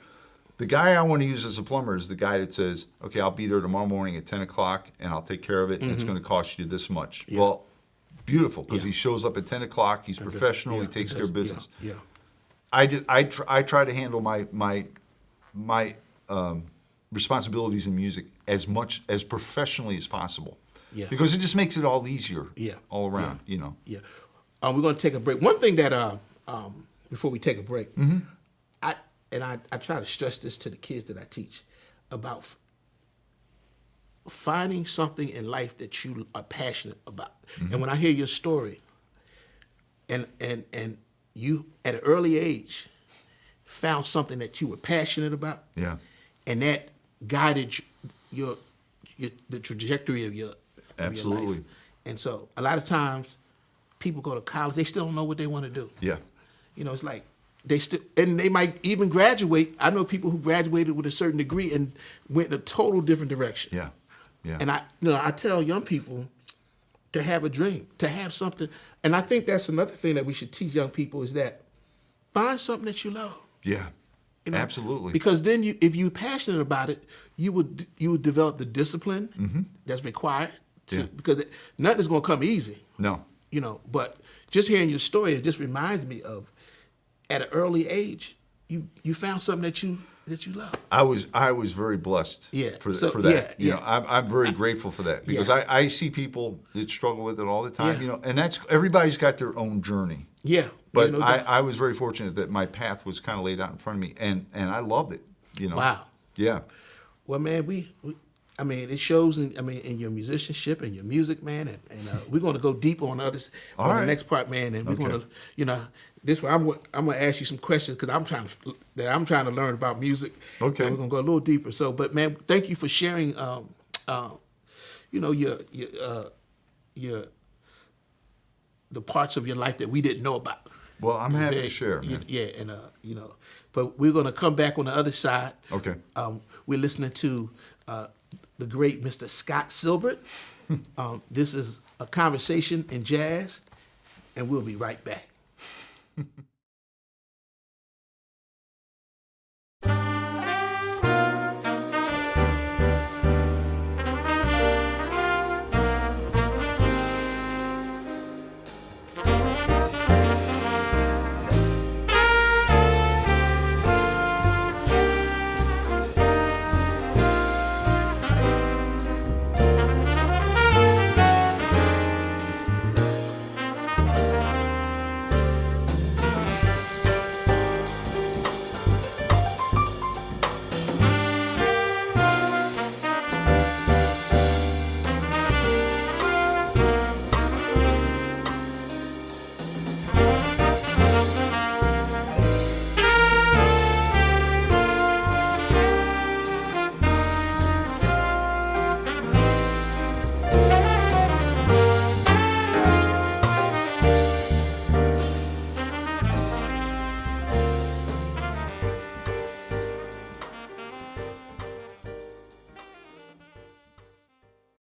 [SPEAKER 2] The guy I want to use as a plumber is the guy that says, okay, I'll be there tomorrow morning at 10 o'clock and I'll take care of it and it's going to cost you this much. Yeah. Well, beautiful, because he shows up at 10 o'clock, he's professional, he takes care of business.
[SPEAKER 3] Yeah.
[SPEAKER 2] I try to handle my responsibilities in music as much as professionally as possible. Yeah. Because it just makes it all easier all around, you know.
[SPEAKER 3] Yeah. We're going to take a break. One thing that, before we take a break, I try to stress this to the kids that I teach about finding something in life that you are passionate about. And when I hear your story, and you at an early age found something that you were passionate about, and that guided the trajectory of your life. And so a lot of times people go to college, they still don't know what they want to do.
[SPEAKER 2] Yeah.
[SPEAKER 3] You know, it's like they might even graduate. I know people who graduated with a certain degree and went in a total different direction.
[SPEAKER 2] Yeah. Yeah.
[SPEAKER 3] And I tell young people to have a dream, to have something. And I think that's another thing that we should teach young people is that find something that you love.
[SPEAKER 2] Yeah.
[SPEAKER 3] You know?
[SPEAKER 2] Absolutely.
[SPEAKER 3] Because then if you're passionate about it, you would develop the discipline that's required because nothing is going to come easy.
[SPEAKER 2] No.
[SPEAKER 3] You know, but just hearing your story, it just reminds me of at an early age, you found something that you love. I
[SPEAKER 2] was very blessed for that. You know, I'm very grateful for that because I see people that struggle with it all the time. You know, and that's everybody's got their own journey.
[SPEAKER 3] Yeah.
[SPEAKER 2] But I was very fortunate that my path was kind of laid out in front of me, and I loved it. You know.
[SPEAKER 3] Wow.
[SPEAKER 2] Yeah.
[SPEAKER 3] Well, man, I mean, it shows in your musicianship and your music, man, and we're going to go deep on the next part, man, and we're going to, this way I'm going to ask you some questions because I'm trying to learn about music.
[SPEAKER 2] Okay.
[SPEAKER 3] And we're going to go a little deeper. So, but man, thank you for sharing, the parts of your life that we didn't know about.
[SPEAKER 2] Well, I'm happy to share, man.
[SPEAKER 3] Yeah, and but we're going to come back on the other side.
[SPEAKER 2] Okay.
[SPEAKER 3] We're listening to the great Mr. Scott Silbert. This is a conversation in jazz, and we'll be right back.